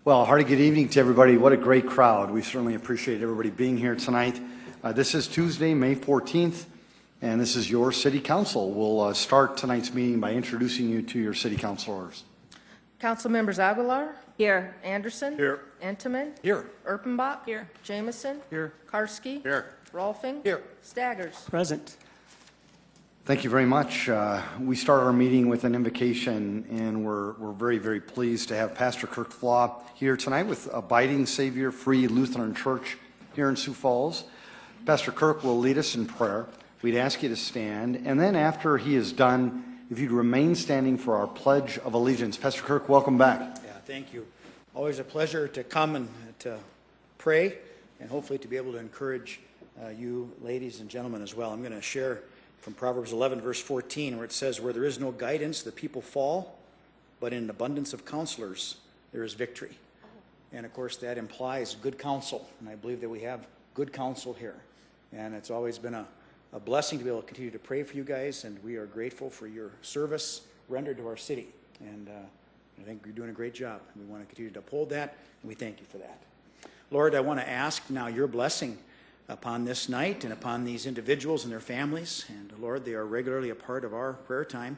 Well, hearty good evening to everybody. What a great crowd. We certainly appreciate everybody being here tonight. This is Tuesday, May 14th, and this is your City Council. We'll start tonight's meeting by introducing you to your City Councilors. Council members Aguilar. Here. Anderson. Here. Entenmann. Here. Erpenbach. Here. Jameson. Here. Karski. Here. Rolfing. Here. Staggers. Present. Thank you very much. We start our meeting with an invocation, and we're very, very pleased to have Pastor Kirk Flaw here tonight with Abiding Savior Free Lutheran Church here in Sioux Falls. Pastor Kirk will lead us in prayer. We'd ask you to stand, and then after he is done, if you'd remain standing for our Pledge of Allegiance. Pastor Kirk, welcome back. Yeah, thank you. Always a pleasure to come and to pray, and hopefully to be able to encourage you ladies and gentlemen as well. I'm going to share from Proverbs 11, verse 14, where it says, "Where there is no guidance, the people fall, but in an abundance of counselors, there is victory." And of course, that implies good counsel, and I believe that we have good counsel here. And it's always been a blessing to be able to continue to pray for you guys, and we are grateful for your service rendered to our city. And I think you're doing a great job. We want to continue to uphold that, and we thank you for that. Lord, I want to ask now your blessing upon this night and upon these individuals and their families. And Lord, they are regularly a part of our prayer time.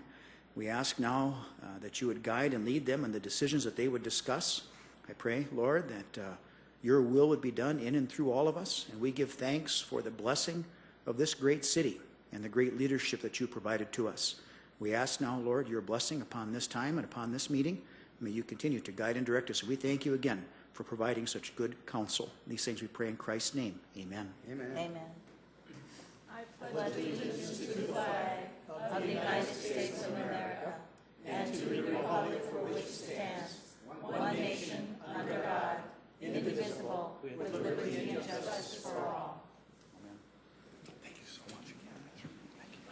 We ask now that you would guide and lead them in the decisions that they would discuss. I pray, Lord, that your will would be done in and through all of us. And we give thanks for the blessing of this great city and the great leadership that you provided to us. We ask now, Lord, your blessing upon this time and upon this meeting. May you continue to guide and direct us. We thank you again for providing such good counsel. These things we pray in Christ's name. Amen. Amen. Amen. I pledge allegiance to the flag of the United States of America and to the republic for which it stands, one nation, under God, indivisible, with liberty and justice for all. Amen. Thank you so much again. Thank you. Thank you.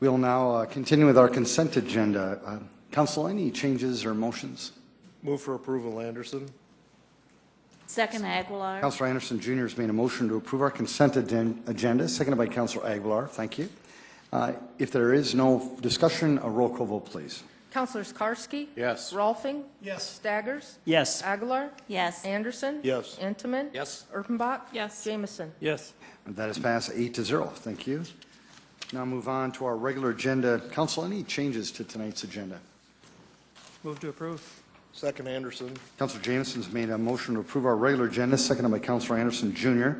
We'll now continue with our consent agenda. Council, any changes or motions? Move for approval, Anderson. Second, Aguilar. Councilor Anderson Jr. has made a motion to approve our consent agenda, seconded by Councilor Aguilar. Thank you. If there is no discussion, a roll call vote, please. Councilors Karski. Yes. Rolfing. Yes. Staggers. Yes. Aguilar. Yes. Anderson. Yes. Entenmann. Yes. Erpenbach. Yes. Jameson. Yes. And that is passed 8-0. Thank you. Now move on to our regular agenda. Council, any changes to tonight's agenda? Move to approve. Second, Anderson. Councilor Jameson's made a motion to approve our regular agenda, seconded by Councilor Anderson Jr.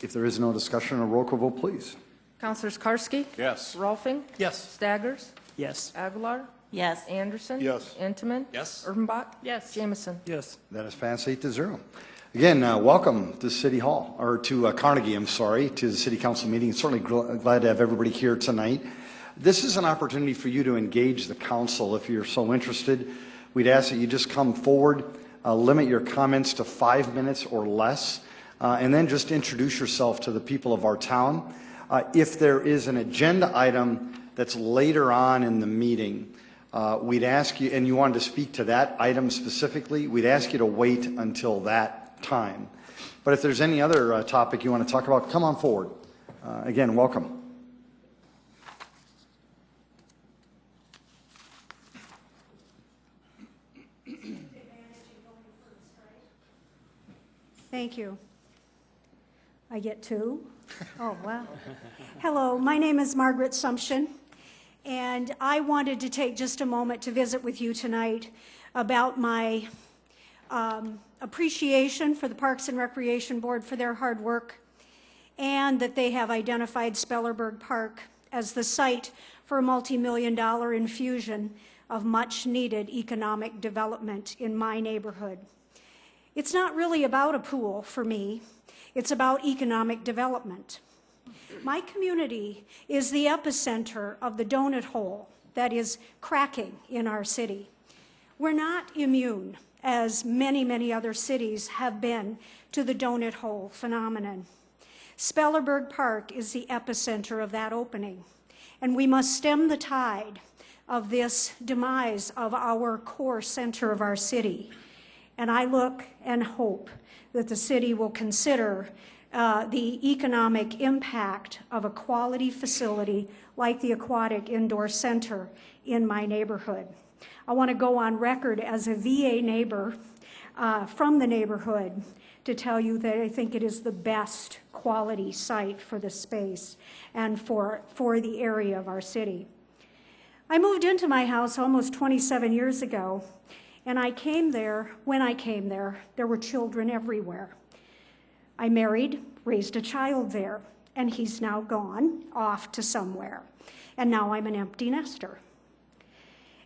If there is no discussion, a roll call vote, please. Councilors Karski. Yes. Rolfing. Yes. Staggers. Yes. Aguilar. Yes. Anderson. Yes. Entenmann. Yes. Erpenbach. Yes. Jameson. Yes. That is passed 8-0. Again, welcome to City Hall, or to Carnegie, I'm sorry, to the City Council meeting. Certainly glad to have everybody here tonight. This is an opportunity for you to engage the council if you're so interested. We'd ask that you just come forward, limit your comments to 5 minutes or less, and then just introduce yourself to the people of our town. If there is an agenda item that's later on in the meeting, we'd ask you, and you wanted to speak to that item specifically, we'd ask you to wait until that time. But if there's any other topic you want to talk about, come on forward. Again, welcome. Thank you. I get two? Oh, wow. Hello, my name is Margaret Sumption, and I wanted to take just a moment to visit with you tonight about my appreciation for the Parks and Recreation Board for their hard work, and that they have identified Spellerberg Park as the site for a multi-million-dollar infusion of much-needed economic development in my neighborhood. It's not really about a pool for me. It's about economic development. My community is the epicenter of the donut hole that is cracking in our city. We're not immune, as many, many other cities have been, to the donut hole phenomenon. Spellerberg Park is the epicenter of that opening, and we must stem the tide of this demise of our core center of our city. And I look and hope that the city will consider the economic impact of a quality facility like the Aquatic Indoor Center in my neighborhood. I want to go on record as a VA neighbor from the neighborhood to tell you that I think it is the best quality site for the space and for the area of our city. I moved into my house almost 27 years ago, and when I came there were children everywhere. I married, raised a child there, and he's now gone off to somewhere. And now I'm an empty nester.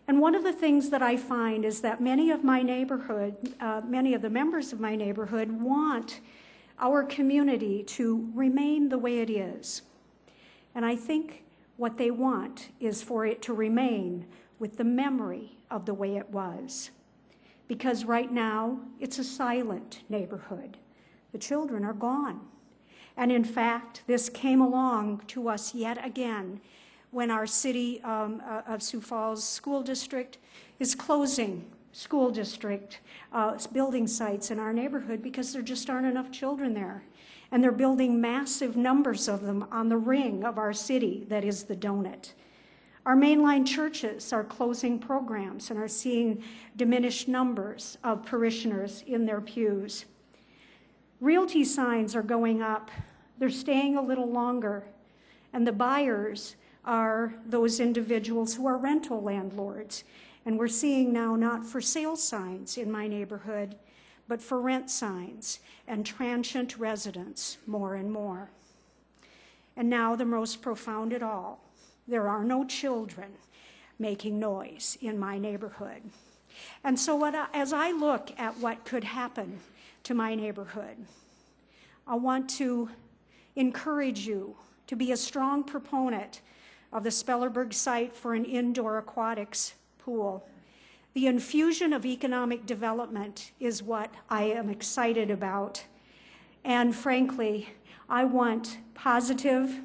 And one of the things that I find is that many of the members of my neighborhood want our community to remain the way it is. And I think what they want is for it to remain with the memory of the way it was. Because right now, it's a silent neighborhood. The children are gone. And in fact, this came along to us yet again when our City of Sioux Falls School District is closing school district building sites in our neighborhood because there just aren't enough children there. And they're building massive numbers of them on the ring of our city that is the donut. Our mainline churches are closing programs and are seeing diminished numbers of parishioners in their pews. Realty signs are going up. They're staying a little longer. And the buyers are those individuals who are rental landlords. And we're seeing now not for sale signs in my neighborhood, but for rent signs and transient residents more and more. And now the most profound at all, there are no children making noise in my neighborhood. And so as I look at what could happen to my neighborhood, I want to encourage you to be a strong proponent of the Spellerberg site for an indoor aquatics pool. The infusion of economic development is what I am excited about. And frankly, I want positive,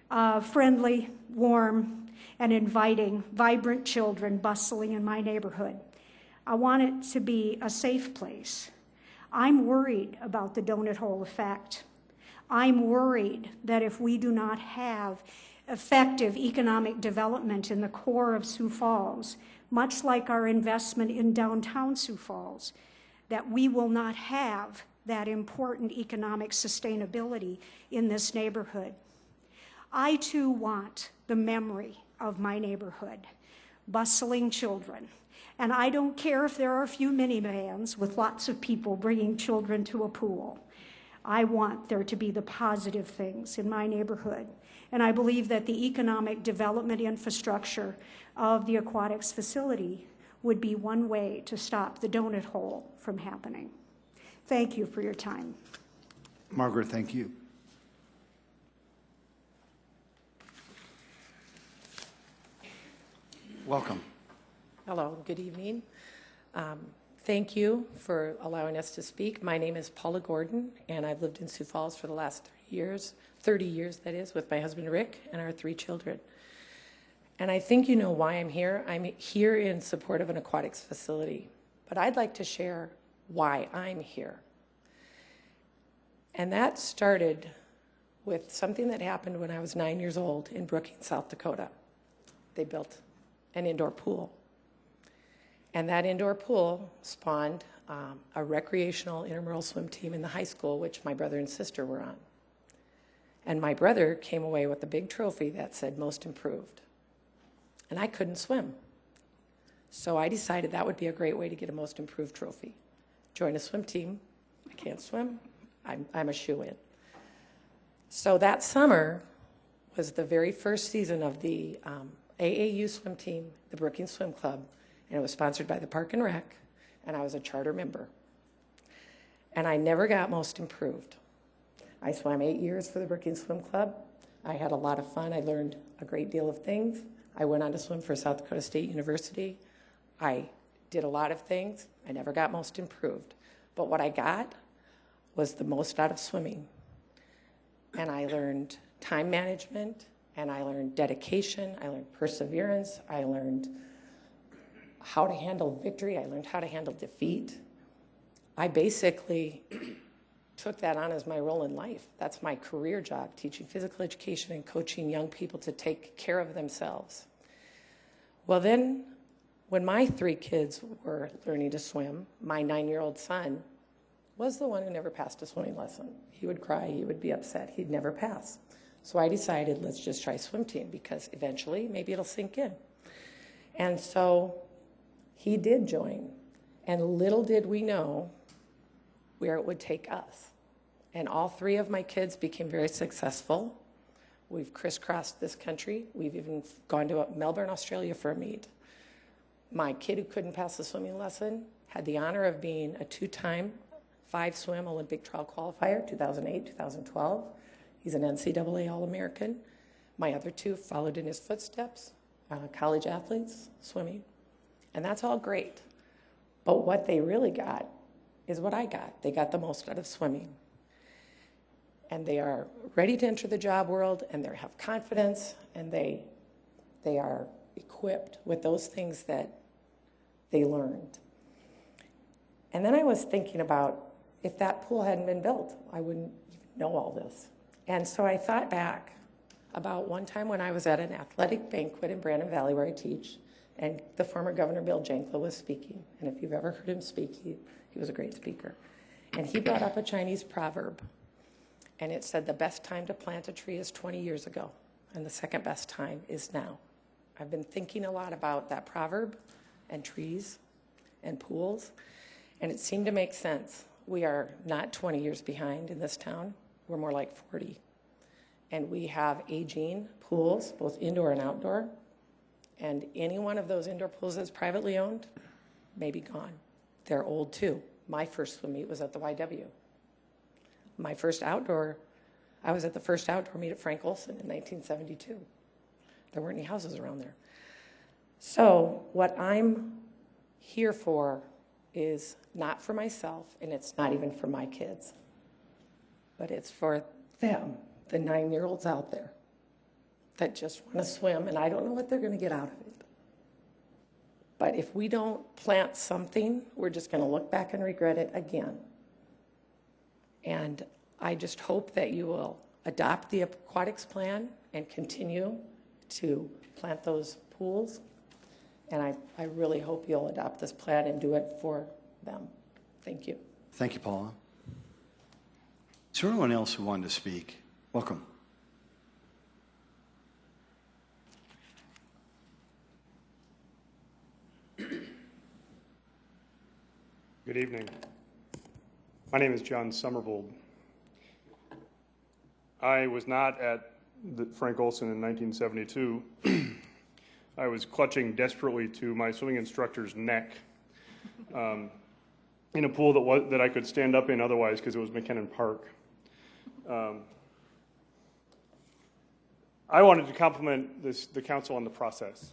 friendly, warm, and inviting, vibrant children bustling in my neighborhood. I want it to be a safe place. I'm worried about the donut hole effect. I'm worried that if we do not have effective economic development in the core of Sioux Falls, much like our investment in downtown Sioux Falls, that we will not have that important economic sustainability in this neighborhood. I too want the memory of my neighborhood, bustling children. And I don't care if there are a few minivans with lots of people bringing children to a pool. I want there to be the positive things in my neighborhood. And I believe that the economic development infrastructure of the aquatics facility would be one way to stop the donut hole from happening. Thank you for your time. Margaret, thank you. Welcome. Hello, good evening. Thank you for allowing us to speak. My name is Paula Gordon, and I've lived in Sioux Falls for the last 30 years, that is, with my husband Rick and our 3 children. And I think you know why I'm here. I'm here in support of an aquatics facility, but I'd like to share why I'm here. And that started with something that happened when I was 9 years old in Brookings, South Dakota. They built an indoor pool. And that indoor pool spawned a recreational intramural swim team in the high school, which my brother and sister were on. And my brother came away with a big trophy that said most improved. And I couldn't swim. So I decided that would be a great way to get a most improved trophy. Join a swim team. I can't swim. I'm a shoo-in. So that summer was the very first season of the AAU swim team, the Brookings Swim Club, and it was sponsored by the Park and Rec, and I was a charter member. And I never got most improved. I swam 8 years for the Brookings Swim Club. I had a lot of fun. I learned a great deal of things. I went on to swim for South Dakota State University. I did a lot of things. I never got most improved. But what I got was the most out of swimming. And I learned time management, and I learned dedication, I learned perseverance, I learned how to handle victory, I learned how to handle defeat. I basically took that on as my role in life. That's my career job, teaching physical education and coaching young people to take care of themselves. Well, then, when my 3 kids were learning to swim, my 9-year-old son was the one who never passed a swimming lesson. He would cry, he would be upset, he'd never pass. So I decided, let's just try swim team, because eventually, maybe it'll sink in. And so he did join. And little did we know where it would take us. And all 3 of my kids became very successful. We've crisscrossed this country. We've even gone to Melbourne, Australia for a meet. My kid who couldn't pass a swimming lesson had the honor of being a 2-time 5-swim Olympic trial qualifier, 2008, 2012. He's an NCAA All-American. My other 2 followed in his footsteps, college athletes, swimming. And that's all great. But what they really got is what I got. They got the most out of swimming. And they are ready to enter the job world, and they have confidence, and they are equipped with those things that they learned. And then I was thinking about, if that pool hadn't been built, I wouldn't even know all this. And so I thought back about one time when I was at an athletic banquet in Brandon Valley where I teach, and the former Governor Bill Jankla was speaking. And if you've ever heard him speak, he was a great speaker. And he brought up a Chinese proverb. And it said, the best time to plant a tree is 20 years ago, and the second best time is now. I've been thinking a lot about that proverb and trees and pools, and it seemed to make sense. We are not 20 years behind in this town. We're more like 40. And we have aging pools, both indoor and outdoor, and any one of those indoor pools that's privately owned may be gone. They're old too. My first swim meet was at the YW. My first outdoor, I was at the first outdoor meet at Frank Olson in 1972. There weren't any houses around there. So what I'm here for is not for myself, and it's not even for my kids, but it's for them, the 9-year-olds out there that just want to swim, and I don't know what they're going to get out of it. But if we don't plant something, we're just going to look back and regret it again. And I just hope that you will adopt the aquatics plan and continue to plant those pools. And I really hope you'll adopt this plan and do it for them. Thank you. Thank you, Paula. Is there anyone else who wanted to speak? Welcome. Good evening. My name is John Summervold. I was not at Frank Olson in 1972. I was clutching desperately to my swimming instructor's neck in a pool that I could stand up in otherwise because it was McKinnon Park. I wanted to compliment the council on the process.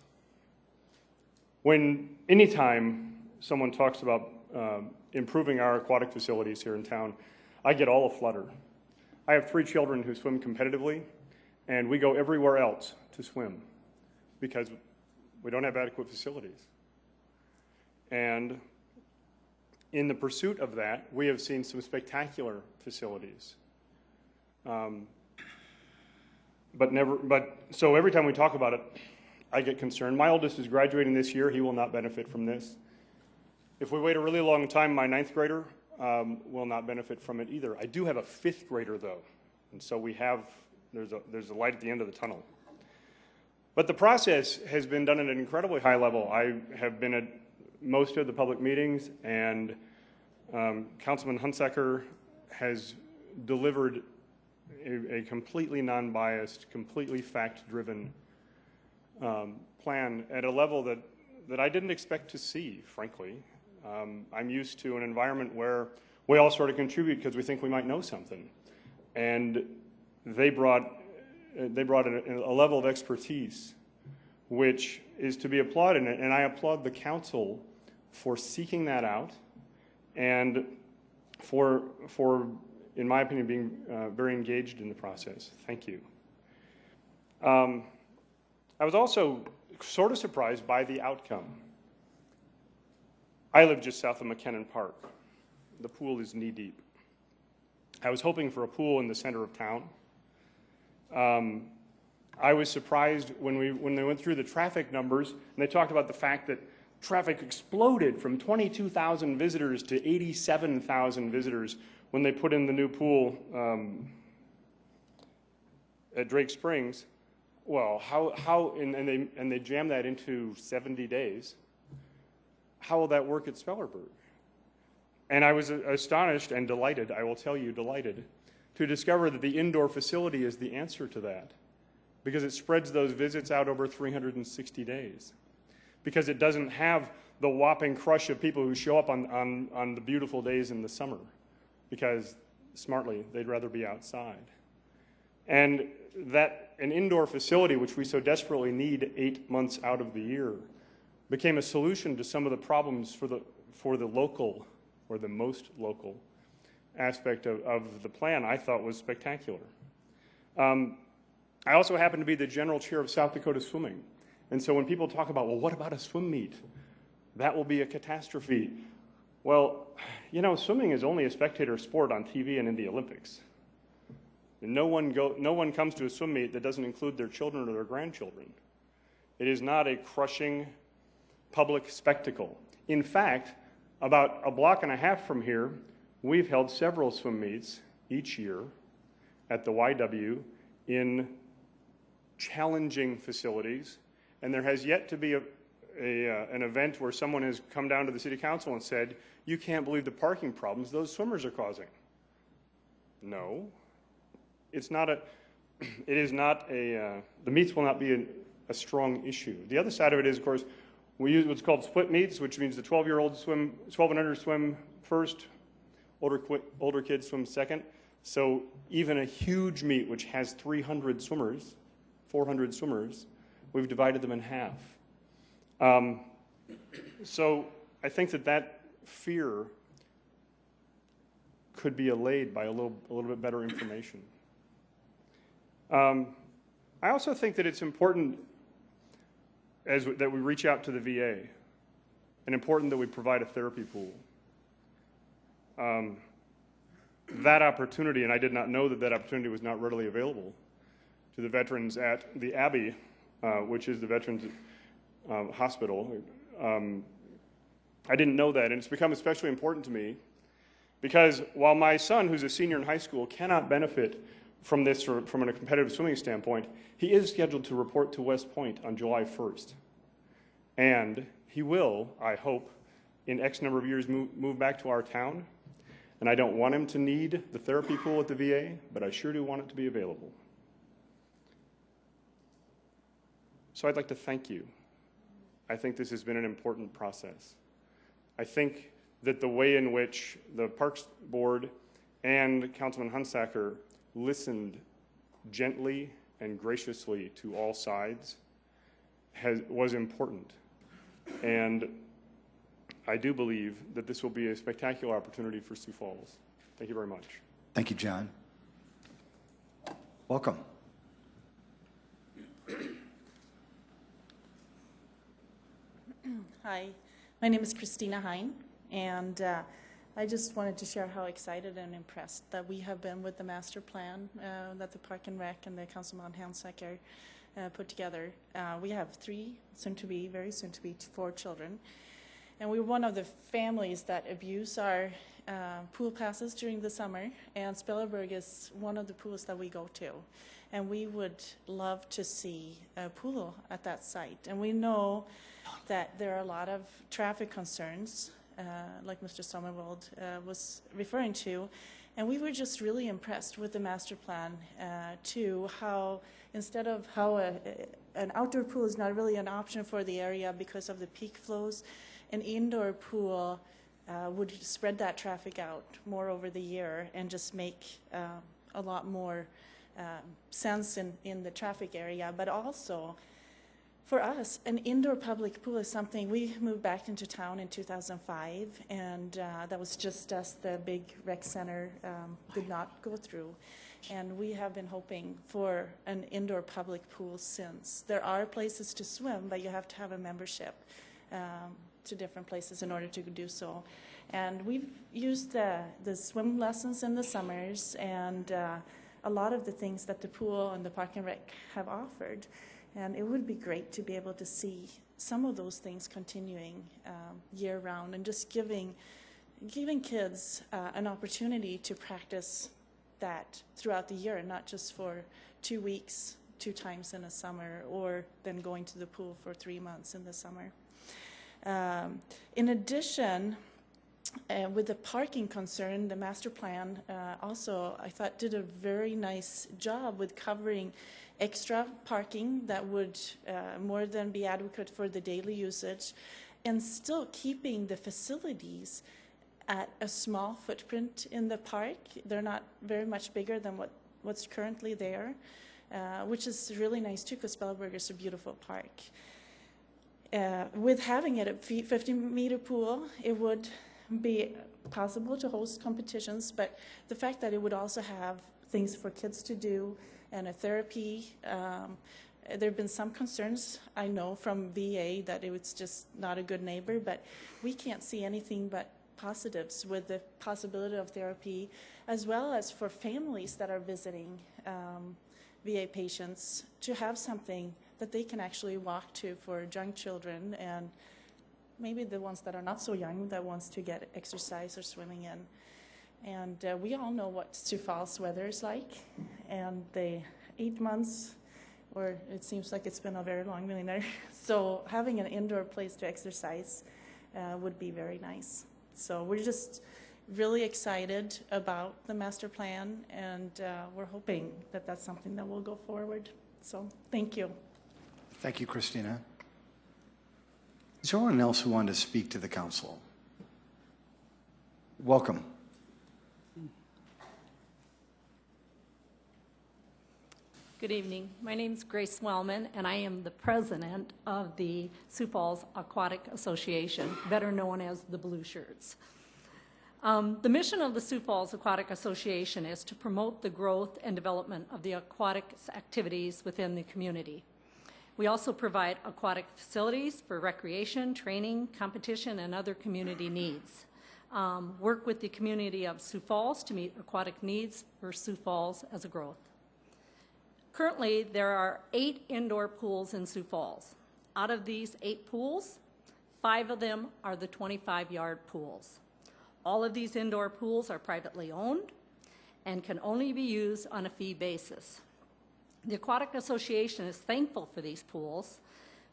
Anytime someone talks about improving our aquatic facilities here in town, I get all aflutter. I have 3 children who swim competitively, and we go everywhere else to swim because we don't have adequate facilities. And in the pursuit of that, we have seen some spectacular facilities. So every time we talk about it, I get concerned. My oldest is graduating this year. He will not benefit from this. If we wait a really long time, my 9th grader will not benefit from it either. I do have a 5th grader, though, and so there's a light at the end of the tunnel. But the process has been done at an incredibly high level. I have been at most of the public meetings, and Councilman Hunsaker has delivered a completely non-biased, completely fact-driven plan at a level that I didn't expect to see, frankly. I'm used to an environment where we all sort of contribute because we think we might know something. And they brought a level of expertise which is to be applauded, and I applaud the council for seeking that out and for in my opinion, being very engaged in the process. Thank you. I was also sort of surprised by the outcome. I live just south of McKinnon Park. The pool is knee-deep. I was hoping for a pool in the center of town. I was surprised when they went through the traffic numbers, and they talked about the fact that traffic exploded from 22,000 visitors to 87,000 visitors when they put in the new pool at Drake Springs. Well, and they jammed that into 70 days. How will that work at Spellerberg? And I was astonished and delighted, I will tell you, delighted, to discover that the indoor facility is the answer to that, because it spreads those visits out over 360 days, because it doesn't have the whopping crush of people who show up on the beautiful days in the summer, because, smartly, they'd rather be outside. And that an indoor facility, which we so desperately need 8 months out of the year, became a solution to some of the problems for the local, or the most local, aspect of the plan. I thought was spectacular. I also happen to be the general chair of South Dakota Swimming. And so when people talk about, well, what about a swim meet? That will be a catastrophe. Well, you know, swimming is only a spectator sport on TV and in the Olympics. And no one comes to a swim meet that doesn't include their children or their grandchildren. It is not a crushing public spectacle. In fact, about a block and a half from here, we've held several swim meets each year at the YW in challenging facilities, and there has yet to be an event where someone has come down to the city council and said, you can't believe the parking problems those swimmers are causing. No, it's not the meets will not be a strong issue. The other side of it is, of course, we use what's called split meets, which means the 12 and under swim first, older kids swim second. So even a huge meet, which has 300 swimmers, 400 swimmers, we've divided them in half. So I think that fear could be allayed by a little bit better information. I also think that it's important that we reach out to the VA, and important that we provide a therapy pool. That opportunity, and I did not know that opportunity was not readily available to the veterans at the Abbey, which is the Veterans Hospital. I didn't know that, and it's become especially important to me because while my son, who's a senior in high school, cannot benefit from this from a competitive swimming standpoint, he is scheduled to report to West Point on July 1st. And he will, I hope, in X number of years move back to our town. And I don't want him to need the therapy pool at the VA, but I sure do want it to be available. So I'd like to thank you. I think this has been an important process. I think that the way in which the Parks Board and Councilman Hunsaker listened gently and graciously to all sides was important. And I do believe that this will be a spectacular opportunity for Sioux Falls. Thank you very much. Thank you, John. Welcome. Hi, my name is Christina Hine, and I just wanted to share how excited and impressed that we have been with the master plan that the Park and Rec and the Councilman Hansaker put together. We have very soon to be 4 children. And we're one of the families that abuse our pool passes during the summer, and Spellerberg is one of the pools that we go to. And we would love to see a pool at that site. And we know that there are a lot of traffic concerns, like Mr. Sommerwald was referring to. And we were just really impressed with the master plan to how, instead of how an outdoor pool is not really an option for the area because of the peak flows, an indoor pool would spread that traffic out more over the year and just make a lot more sense in the traffic area. But also, for us, an indoor public pool is something. We moved back into town in 2005, and that was just as the big rec center did not go through. And we have been hoping for an indoor public pool since. There are places to swim, but you have to have a membership. to different places in order to do so. And we've used the swim lessons in the summers and a lot of the things that the pool and the park and rec have offered. And it would be great to be able to see some of those things continuing year-round and just giving kids an opportunity to practice that throughout the year, and not just for 2 weeks, 2 times in a summer, or then going to the pool for 3 months in the summer. In addition, with the parking concern, the master plan also, I thought, did a very nice job with covering extra parking that would more than be adequate for the daily usage, and still keeping the facilities at a small footprint in the park. They're not very much bigger than what's currently there, which is really nice too, because Spellerberg is a beautiful park. With having it a 50-meter pool, it would be possible to host competitions, but the fact that it would also have things for kids to do and a therapy, there have been some concerns, I know, from VA that it was just not a good neighbor, but we can't see anything but positives with the possibility of therapy, as well as for families that are visiting VA patients to have something that they can actually walk to for young children, and maybe the ones that are not so young that wants to get exercise or swimming in. And we all know what Sioux Falls weather is like, and the 8 months, or it seems like it's been a very long winter, so having an indoor place to exercise would be very nice. So we're just really excited about the master plan, and we're hoping that that's something that will go forward. So thank you. Thank you, Christina. Is there anyone else who wanted to speak to the council? Welcome. Good evening. My name is Grace Wellman, and I am the president of the Sioux Falls Aquatic Association, better known as the Blue Shirts. The mission of the Sioux Falls Aquatic Association is to promote the growth and development of the aquatic activities within the community. We also provide aquatic facilities for recreation, training, competition, and other community needs. Work with the community of Sioux Falls to meet aquatic needs for Sioux Falls as a growth. Currently, there are 8 indoor pools in Sioux Falls. Out of these 8 pools, 5 of them are the 25-yard pools. All of these indoor pools are privately owned and can only be used on a fee basis. The Aquatic Association is thankful for these pools,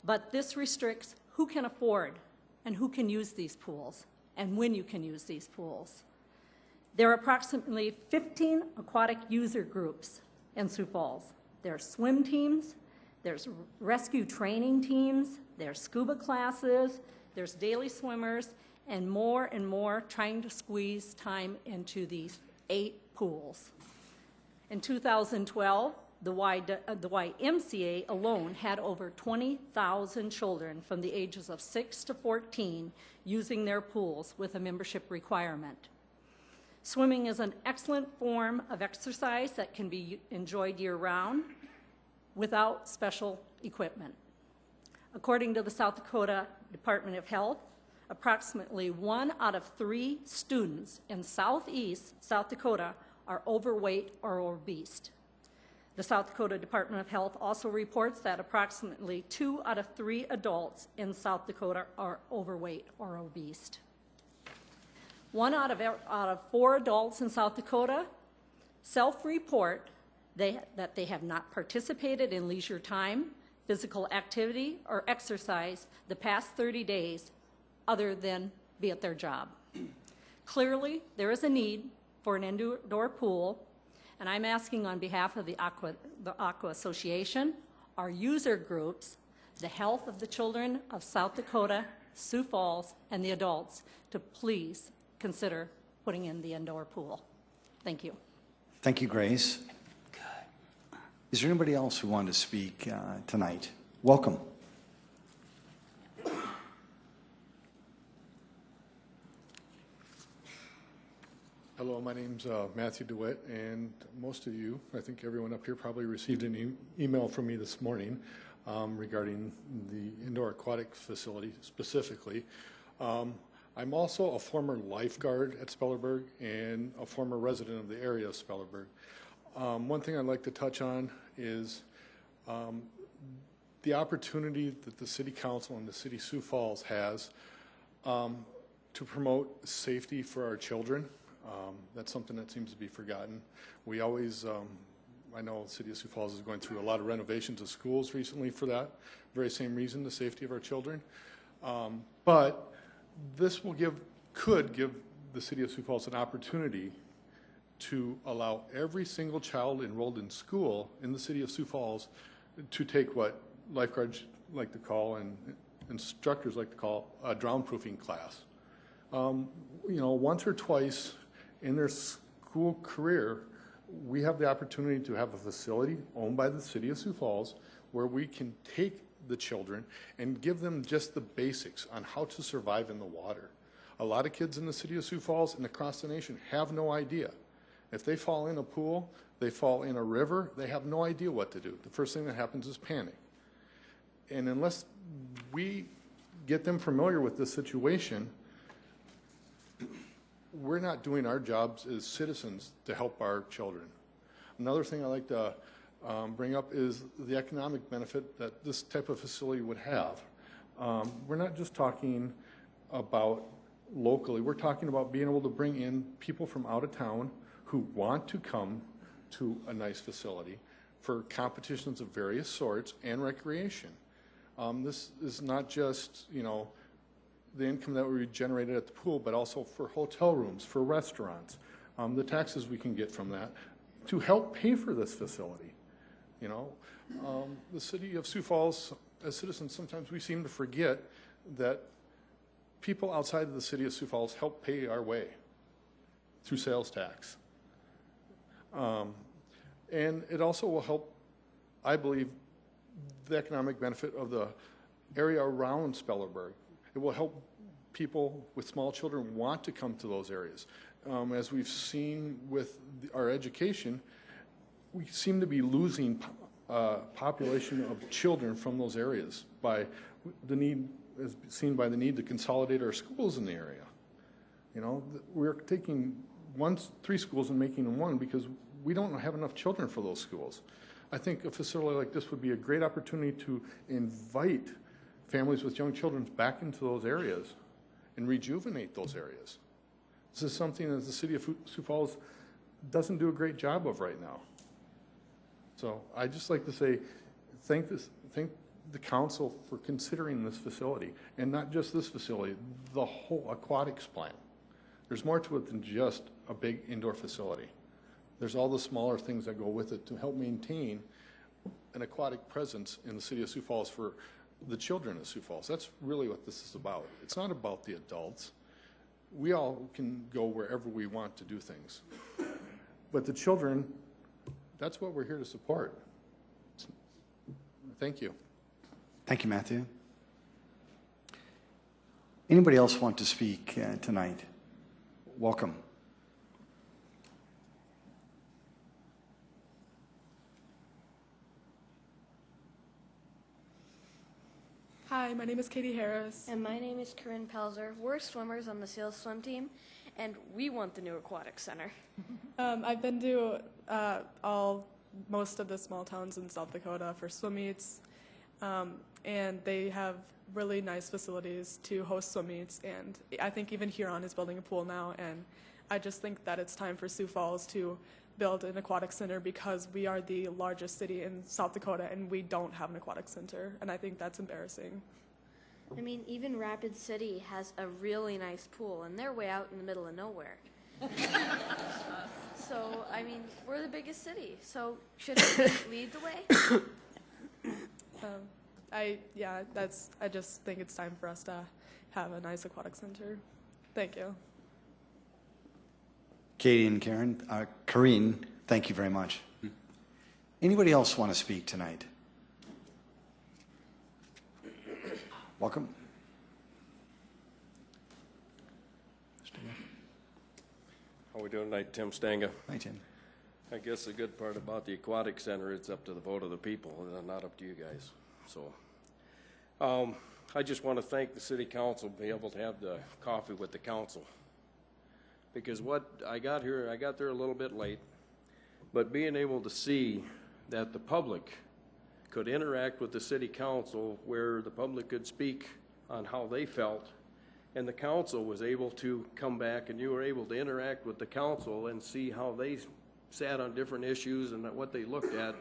but this restricts who can afford and who can use these pools and when you can use these pools. There are approximately 15 aquatic user groups in Sioux Falls. There are swim teams, there's rescue training teams, there's scuba classes, there's daily swimmers, and more trying to squeeze time into these 8 pools. In 2012, the YMCA alone had over 20,000 children from the ages of 6 to 14 using their pools with a membership requirement. Swimming is an excellent form of exercise that can be enjoyed year-round without special equipment. According to the South Dakota Department of Health, approximately 1 out of 3 students in southeast South Dakota are overweight or obese. The South Dakota Department of Health also reports that approximately 2 out of 3 adults in South Dakota are overweight or obese. 1 out of 4 adults in South Dakota self-report that they have not participated in leisure time, physical activity, or exercise the past 30 days other than be at their job. Clearly, there is a need for an indoor pool, and I'm asking on behalf of the Aqua Association, our user groups, the health of the children of South Dakota, Sioux Falls, and the adults to please consider putting in the indoor pool. Thank you. Thank you, Grace. Is there anybody else who wanted to speak tonight? Welcome. Hello, my name's Matthew DeWitt, and most of you, I think everyone up here probably received an email from me this morning regarding the indoor aquatic facility specifically. I'm also a former lifeguard at Spellerberg and a former resident of the area of Spellerberg. One thing I'd like to touch on is the opportunity that the City Council and the City of Sioux Falls has to promote safety for our children. That's something that seems to be forgotten. We always, I know the City of Sioux Falls is going through a lot of renovations of schools recently for that very same reason, the safety of our children. But this could give the City of Sioux Falls an opportunity to allow every single child enrolled in school in the City of Sioux Falls to take what lifeguards like to call and instructors like to call a drown-proofing class. You know, once or twice in their school career, we have the opportunity to have a facility owned by the City of Sioux Falls where we can take the children and give them just the basics on how to survive in the water. A lot of kids in the City of Sioux Falls and across the nation have no idea. If they fall in a pool, they fall in a river, they have no idea what to do. The first thing that happens is panic. And unless we get them familiar with this situation, we're not doing our jobs as citizens to help our children. Another thing I like to bring up is the economic benefit that this type of facility would have. We're not just talking about locally, we're talking about being able to bring in people from out of town who want to come to a nice facility for competitions of various sorts and recreation. This is not just, you know, the income that we generated at the pool, but also for hotel rooms, for restaurants, the taxes we can get from that to help pay for this facility. You know, the City of Sioux Falls, as citizens, sometimes we seem to forget that people outside of the City of Sioux Falls help pay our way through sales tax. And it also will help, I believe, the economic benefit of the area around Spellerberg. It will help people with small children want to come to those areas. As we've seen with our education, we seem to be losing population of children from those areas by the need, as seen by the need to consolidate our schools in the area. You know, we're taking 3 schools and making them one because we don't have enough children for those schools. I think a facility like this would be a great opportunity to invite families with young children back into those areas and rejuvenate those areas. This is something that the City of Sioux Falls doesn't do a great job of right now. So I'd just like to say thank the council for considering this facility, and not just this facility, the whole aquatics plan. There's more to it than just a big indoor facility. There's all the smaller things that go with it to help maintain an aquatic presence in the City of Sioux Falls for the children of Sioux Falls. That's really what this is about. It's not about the adults. We all can go wherever we want to do things. But the children, that's what we're here to support. Thank you. Thank you, Matthew. Anybody else want to speak tonight? Welcome. Hi, my name is Katie Harris. And my name is Corinne Pelzer. We're swimmers on the SEALs swim team, and we want the new aquatic center. I've been to most of the small towns in South Dakota for swim meets, and they have really nice facilities to host swim meets, and I think even Huron is building a pool now, and I just think that it's time for Sioux Falls to build an aquatic center because we are the largest city in South Dakota and we don't have an aquatic center, and I think that's embarrassing. I mean, even Rapid City has a really nice pool, and they're way out in the middle of nowhere. So, I mean, we're the biggest city, so shouldn't we lead the way? I just think it's time for us to have a nice aquatic center. Thank you. Katie and Corinne, thank you very much. Anybody else want to speak tonight? Welcome. How are we doing tonight? Tim Stanga. Hi, Tim. I guess the good part about the aquatic center, it's up to the vote of the people, not up to you guys. So I just want to thank the city council for being able to have the coffee with the council. Because what I got here, I got there a little bit late, but being able to see that the public could interact with the city council, where the public could speak on how they felt, and the council was able to come back and you were able to interact with the council and see how they sat on different issues and what they looked at.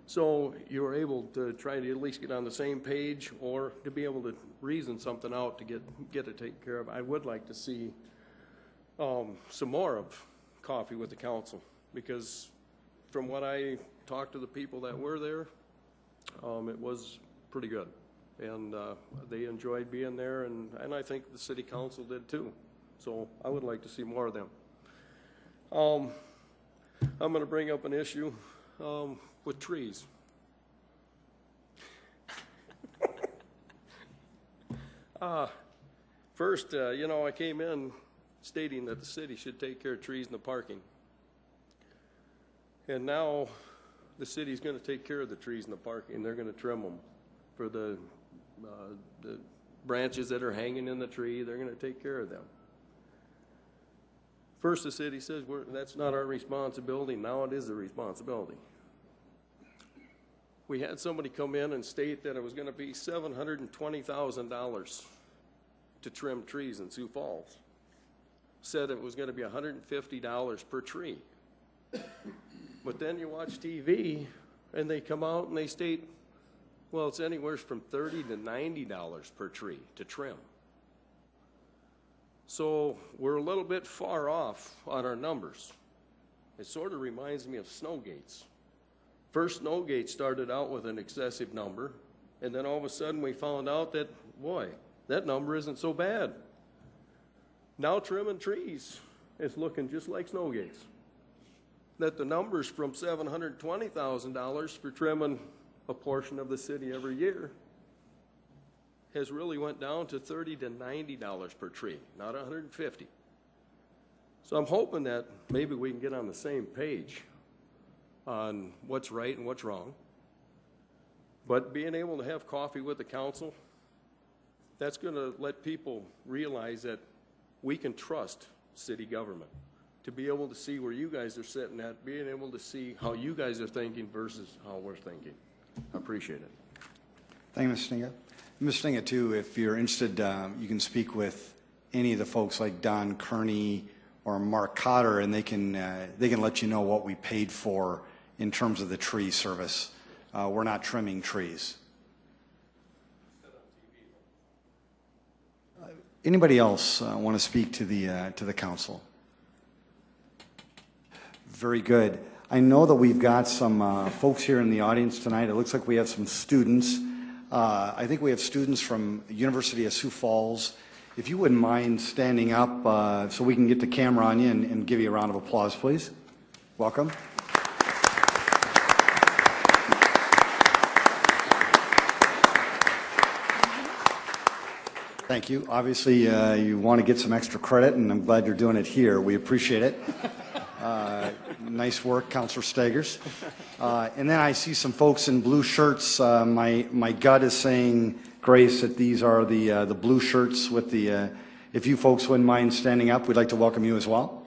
So you were able to try to at least get on the same page, or to be able to reason something out to get it taken care of. I would like to see some more of coffee with the council, because from what I talked to the people that were there, it was pretty good. And they enjoyed being there, and I think the city council did too. So I would like to see more of them. I'm going to bring up an issue with trees. First, you know, I came in stating that the city should take care of trees in the parking. And now the city's going to take care of the trees in the parking. They're going to trim them for the branches that are hanging in the tree. They're going to take care of them. First, the city says that's not our responsibility. Now it is a responsibility. We had somebody come in and state that it was going to be $720,000 to trim trees in Sioux Falls. Said it was going to be $150 per tree. But then you watch TV and they come out and they state, well, it's anywhere from $30 to $90 per tree to trim. So we're a little bit far off on our numbers. It sort of reminds me of snowgates. First, snowgate started out with an excessive number, and then all of a sudden we found out that, boy, that number isn't so bad. Now trimming trees is looking just like snowgates. That the numbers from $720,000 for trimming a portion of the city every year has really went down to $30 to $90 per tree, not $150. So I'm hoping that maybe we can get on the same page on what's right and what's wrong. But being able to have coffee with the council, that's going to let people realize that we can trust city government. To be able to see where you guys are sitting at, being able to see how you guys are thinking versus how we're thinking. I appreciate it. Thank you, Mr. Stinga. Mr. Stinga, too, if you're interested, you can speak with any of the folks like Don Kearney or Mark Cotter, and they can let you know what we paid for in terms of the tree service. We're not trimming trees. Anybody else want to speak to the council? Very good. I know that we've got some folks here in the audience tonight. It looks like we have some students. I think we have students from the University of Sioux Falls. If you wouldn't mind standing up so we can get the camera on you and give you a round of applause, please. Welcome. Thank you. Obviously, you want to get some extra credit, and I'm glad you're doing it here. We appreciate it. Nice work, Councilor Staggers. And then I see some folks in blue shirts. My gut is saying, Grace, that these are the blue shirts with the, if you folks wouldn't mind standing up, we'd like to welcome you as well.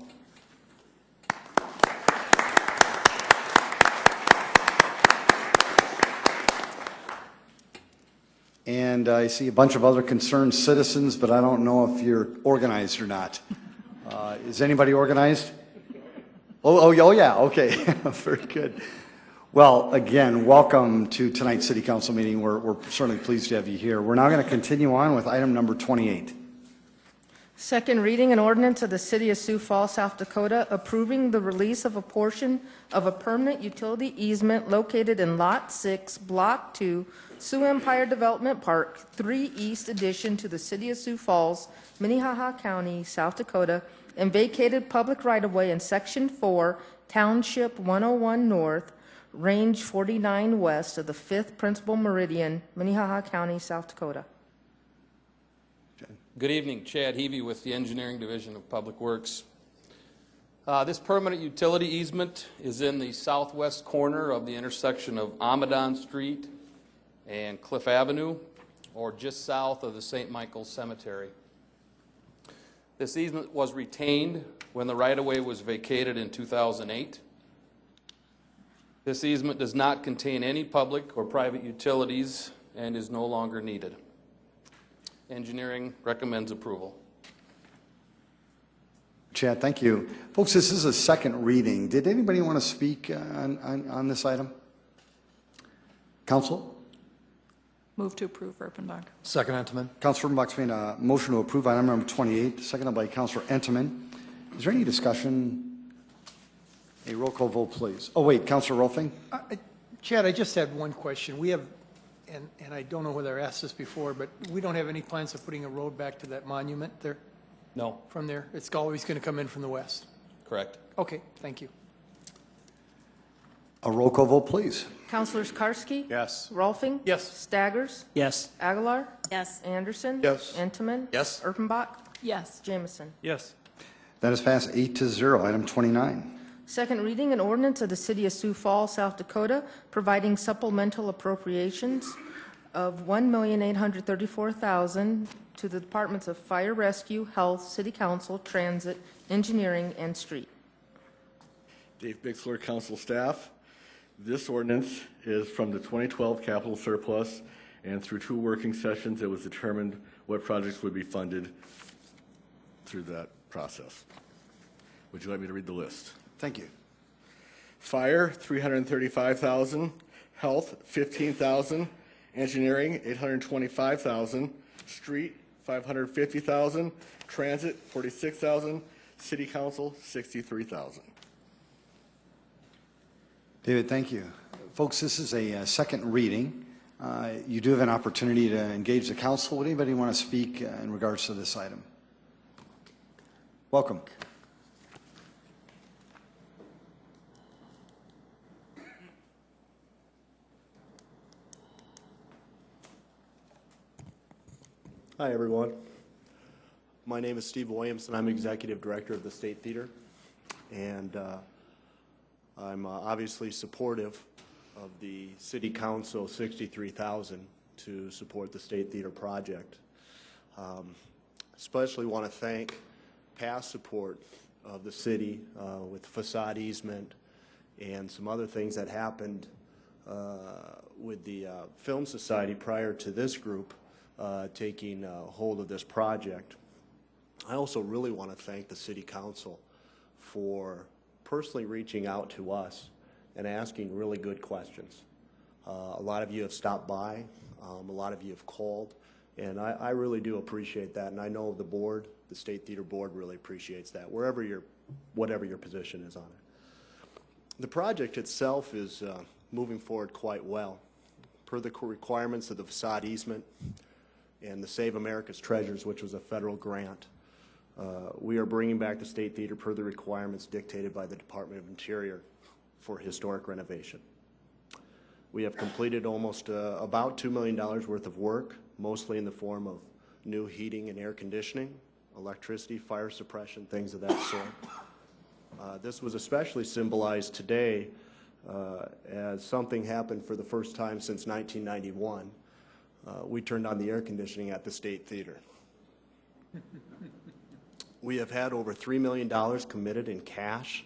And I see a bunch of other concerned citizens, but I don't know if you're organized or not. Is anybody organized? Oh yeah, okay. Very good. Well, again, welcome to tonight's City Council meeting. We're certainly pleased to have you here. We're now going to continue on with item number 28. Second reading, an ordinance of the City of Sioux Falls, South Dakota, approving the release of a portion of a permanent utility easement located in Lot 6, Block 2, Sioux Empire Development Park, 3 East addition to the City of Sioux Falls, Minnehaha County, South Dakota, and vacated public right-of-way in Section 4, Township 101 North, Range 49 West of the 5th Principal Meridian, Minnehaha County, South Dakota. Good evening, Chad Heavey with the Engineering Division of Public Works. This permanent utility easement is in the southwest corner of the intersection of Amadon Street and Cliff Avenue. or just south of the St. Michael's Cemetery. This easement was retained when the right-of-way was vacated in 2008. This easement does not contain any public or private utilities and is no longer needed. Engineering recommends approval. Chad, thank you. Folks, this is a second reading. Did anybody want to speak on this item? Council? Move to approve Erpenbach. Second, Entenmann. Councilor Erpenbach's made a motion to approve item number 28, seconded by Councilor Entenmann. Is there any discussion? A roll call vote, please. Oh, wait, Councilor Rolfing? Chad, I just had one question. We have, and I don't know whether I asked this before, but we don't have any plans of putting a road back to that monument there? No. From there? It's always going to come in from the west? Correct. Okay, thank you. A roll call vote, please. Councilors Karski? Yes. Rolfing? Yes. Staggers? Yes. Aguilar? Yes. Anderson? Yes. Entenmann? Yes. Erpenbach? Yes. Jameson? Yes. That is passed 8-0. Item 29. Second reading, an ordinance of the City of Sioux Falls, South Dakota, providing supplemental appropriations of $1,834,000 to the Departments of Fire Rescue, Health, City Council, Transit, Engineering, and Street. Dave Bixler, Council Staff. This ordinance is from the 2012 capital surplus, and through 2 working sessions, it was determined what projects would be funded through that process. Would you like me to read the list? Thank you. Fire, $335,000. Health, $15,000. Engineering, $825,000. Street, $550,000. Transit, $46,000. City Council, $63,000. David, thank you. Folks, this is a second reading. You do have an opportunity to engage the council. Would anybody want to speak in regards to this item? Welcome. Hi, everyone. My name is Steve Williamson. I'm Executive Director of the State Theater, and I'm obviously supportive of the City Council $63,000 to support the State Theater project. Especially want to thank past support of the city with facade easement and some other things that happened with the Film Society prior to this group taking hold of this project. I also really want to thank the City Council for personally reaching out to us and asking really good questions. A lot of you have stopped by, a lot of you have called, and I really do appreciate that, and I know the board, the State Theater Board, really appreciates that, whatever your position is on it. The project itself is moving forward quite well. Per the requirements of the facade easement and the Save America's Treasures, which was a federal grant, we are bringing back the State Theater per the requirements dictated by the Department of Interior for historic renovation. We have completed almost about $2 million worth of work, mostly in the form of new heating and air conditioning, electricity, fire suppression, things of that sort. This was especially symbolized today as something happened for the first time since 1991. We turned on the air conditioning at the State Theater. We have had over $3 million committed in cash,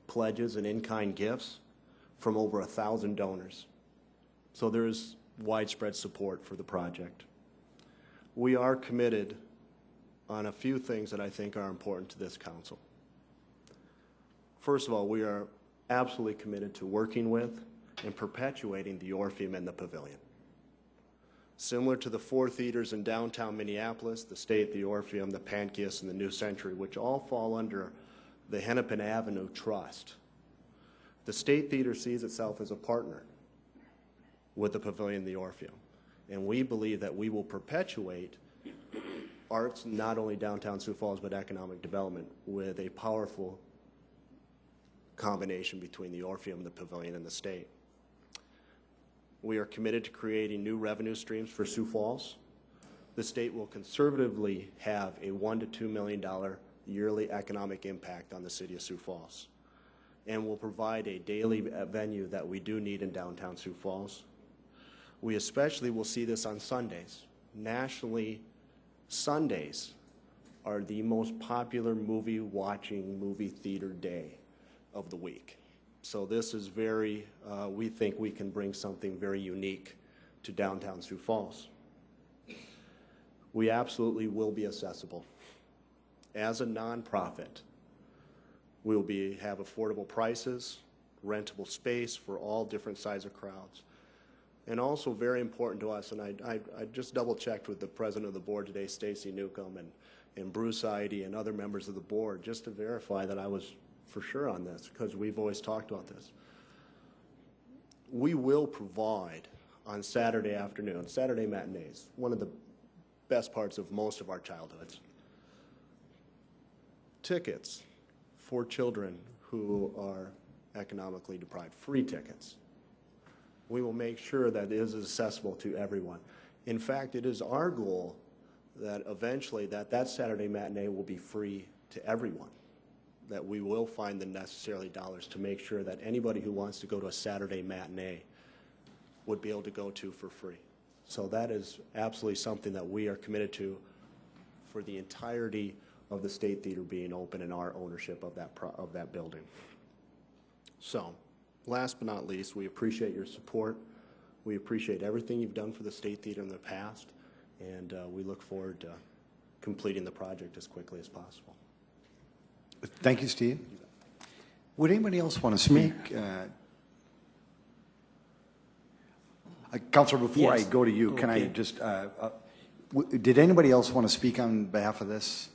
pledges, and in-kind gifts from over 1,000 donors. So there is widespread support for the project. We are committed on a few things that I think are important to this council. First of all, we are absolutely committed to working with and perpetuating the Orpheum and the Pavilion. Similar to the 4 theaters in downtown Minneapolis, the State, the Orpheum, the Pankias, and the New Century, which all fall under the Hennepin Avenue Trust, the State Theater sees itself as a partner with the Pavilion and the Orpheum. And we believe that we will perpetuate arts, not only downtown Sioux Falls, but economic development with a powerful combination between the Orpheum, the Pavilion, and the State. We are committed to creating new revenue streams for Sioux Falls. The state will conservatively have a $1 to $2 million yearly economic impact on the city of Sioux Falls, and will provide a daily venue that we do need in downtown Sioux Falls. We especially will see this on Sundays, nationally, Sundays are the most popular movie theater day of the week. So this is very, we think we can bring something very unique to downtown Sioux Falls. We absolutely will be accessible. As a nonprofit, we'll have affordable prices, rentable space for all different size of crowds. And also very important to us, and I just double-checked with the president of the board today, Stacy Newcomb, and Bruce Idy and other members of the board, just to verify that I was for sure on this, because we've always talked about this. We will provide on Saturday afternoon, Saturday matinees, one of the best parts of most of our childhoods, tickets for children who are economically deprived, free tickets. We will make sure that it is accessible to everyone. In fact, it is our goal that eventually that Saturday matinee will be free to everyone, that we will find the necessary dollars to make sure that anybody who wants to go to a Saturday matinee would be able to go to for free. So that is absolutely something that we are committed to for the entirety of the State Theater being open and our ownership of that building. So, last but not least, we appreciate your support. We appreciate everything you've done for the State Theater in the past, and we look forward to completing the project as quickly as possible. Thank you, Steve. Would anybody else want to speak? Councilor, before I go to you, can I just, did anybody else want to speak on behalf of this?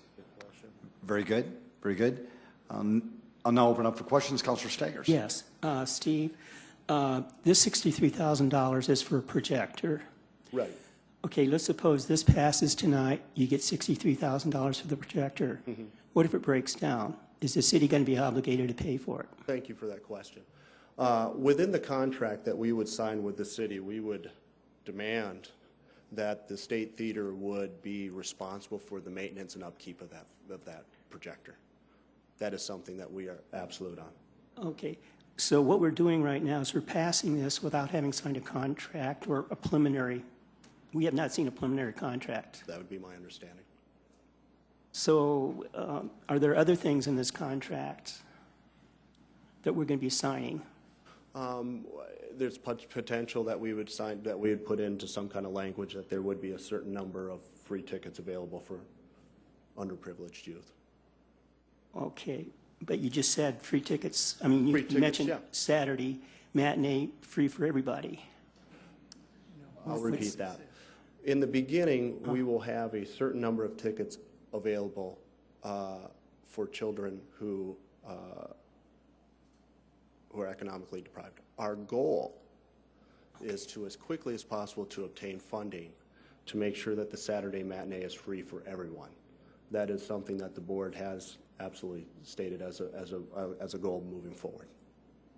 Very good, very good. I'll now open up for questions. Councilor Staggers. Yes, Steve, this $63,000 is for a projector. Right. Okay, let's suppose this passes tonight, you get $63,000 for the projector. Mm-hmm. What if it breaks down? Is the city going to be obligated to pay for it? Thank you for that question. Within the contract that we would sign with the city, we would demand that the State Theater would be responsible for the maintenance and upkeep of that projector. That is something that we are absolute on. Okay, so what we're doing right now is we're passing this without having signed a contract or a preliminary. We have not seen a preliminary contract. That would be my understanding. So are there other things in this contract that we're going to be signing? There's potential that we would sign, that we would put into some kind of language that there would be a certain number of free tickets available for underprivileged youth. Okay, but you just said free tickets. I mean, you mentioned Saturday matinee free for everybody. I'll repeat that. In the beginning, we will have a certain number of tickets available for children who are economically deprived. Our goal is to, as quickly as possible, to obtain funding to make sure that the Saturday matinee is free for everyone. That is something that the board has absolutely stated as a goal moving forward.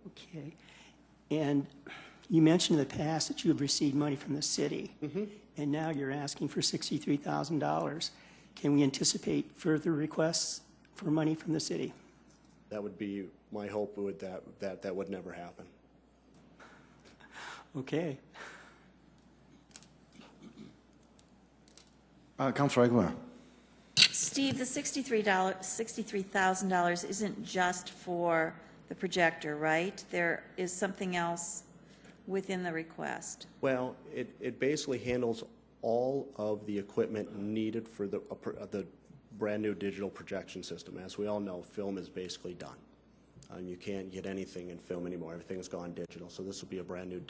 Okay, and you mentioned in the past that you have received money from the city, and now you're asking for $63,000. Can we anticipate further requests for money from the city? That would be my hope. Would that would never happen. Okay. Councilor Aguilar. Steve, the $63,000 isn't just for the projector, right? There is something else within the request. Well, it basically handles all of the equipment needed for the brand new digital projection system. As we all know, film is basically done. You can't get anything in film anymore. Everything's gone digital. So this will be a brand new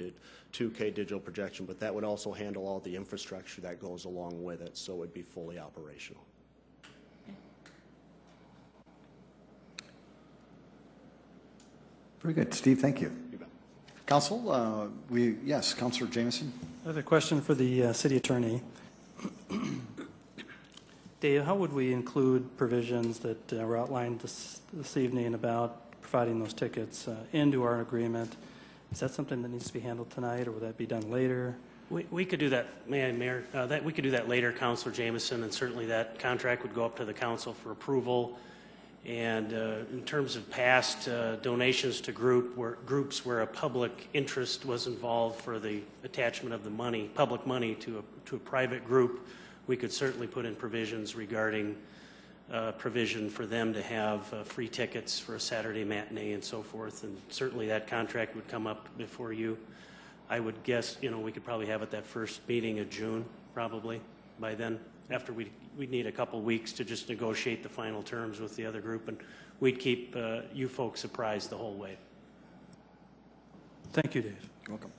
2K digital projection, but that would also handle all the infrastructure that goes along with it, so it would be fully operational. Very good. Steve, thank you. Council, yes, Councilor Jameson. I have a question for the city attorney. Dave, how would we include provisions that were outlined this evening about providing those tickets into our agreement? Is that something that needs to be handled tonight, or will that be done later? We could do that, Mayor. We could do that later, Councilor Jameson, and certainly that contract would go up to the council for approval. And in terms of past donations to groups where a public interest was involved for the attachment of the money, public money to a private group, we could certainly put in provisions regarding provision for them to have free tickets for a Saturday matinee and so forth. And certainly that contract would come up before you. I would guess, we could probably have it that first meeting of June, probably, by then. After we'd need a couple weeks to just negotiate the final terms with the other group, and we'd keep you folks apprised the whole way. Thank you, Dave. You're welcome.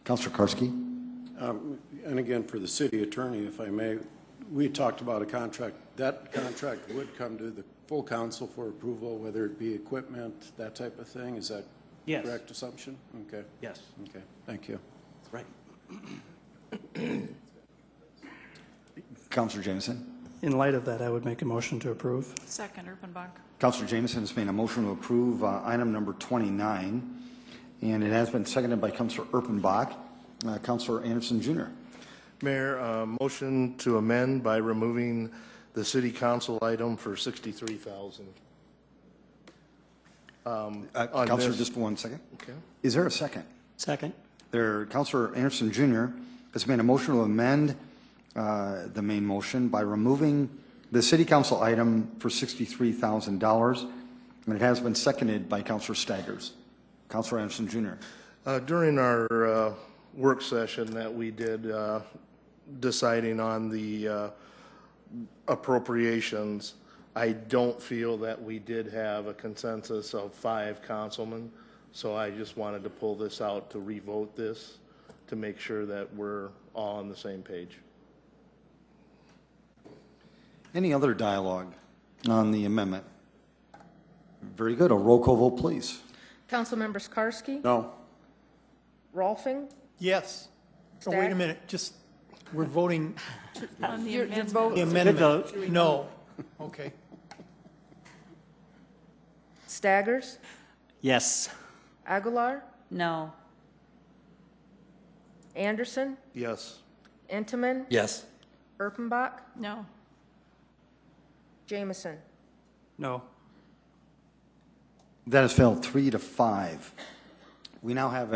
Councilor Karski. And again, for the city attorney, if I may, we talked about a contract. That contract would come to the full council for approval, whether it be equipment, that type of thing. Is that Yes. correct assumption? Okay. Yes. Okay. Thank you. Right. Councilor Jameson. In light of that, I would make a motion to approve. Second, Erpenbach. Councilor Jameson has made a motion to approve item number 29, and it has been seconded by Councilor Erpenbach. Councilor Anderson Jr. Mayor, motion to amend by removing the city council item for $63,000. Councilor, just 1 second. Okay. Is there a second? Second. Councilor Anderson Jr. has made a motion to amend the main motion by removing the city council item for $63,000, and it has been seconded by Councilor Staggers. Councilor Anderson Jr. During our work session that we did deciding on the appropriations, I don't feel that we did have a consensus of 5 councilmen, so I just wanted to pull this out to revote this to make sure that we're all on the same page. Any other dialogue on the amendment? Very good. A roll call vote, please. Council members Karski? No. Rolfing? Yes. Oh, wait a minute, we're voting. On the You're amendment. voting. The amendment. No. Okay. Staggers? Yes. Aguilar? No. Anderson? Yes. Entenmann? Yes. Erpenbach? No. Jameson? No. That has failed 3-5. We now have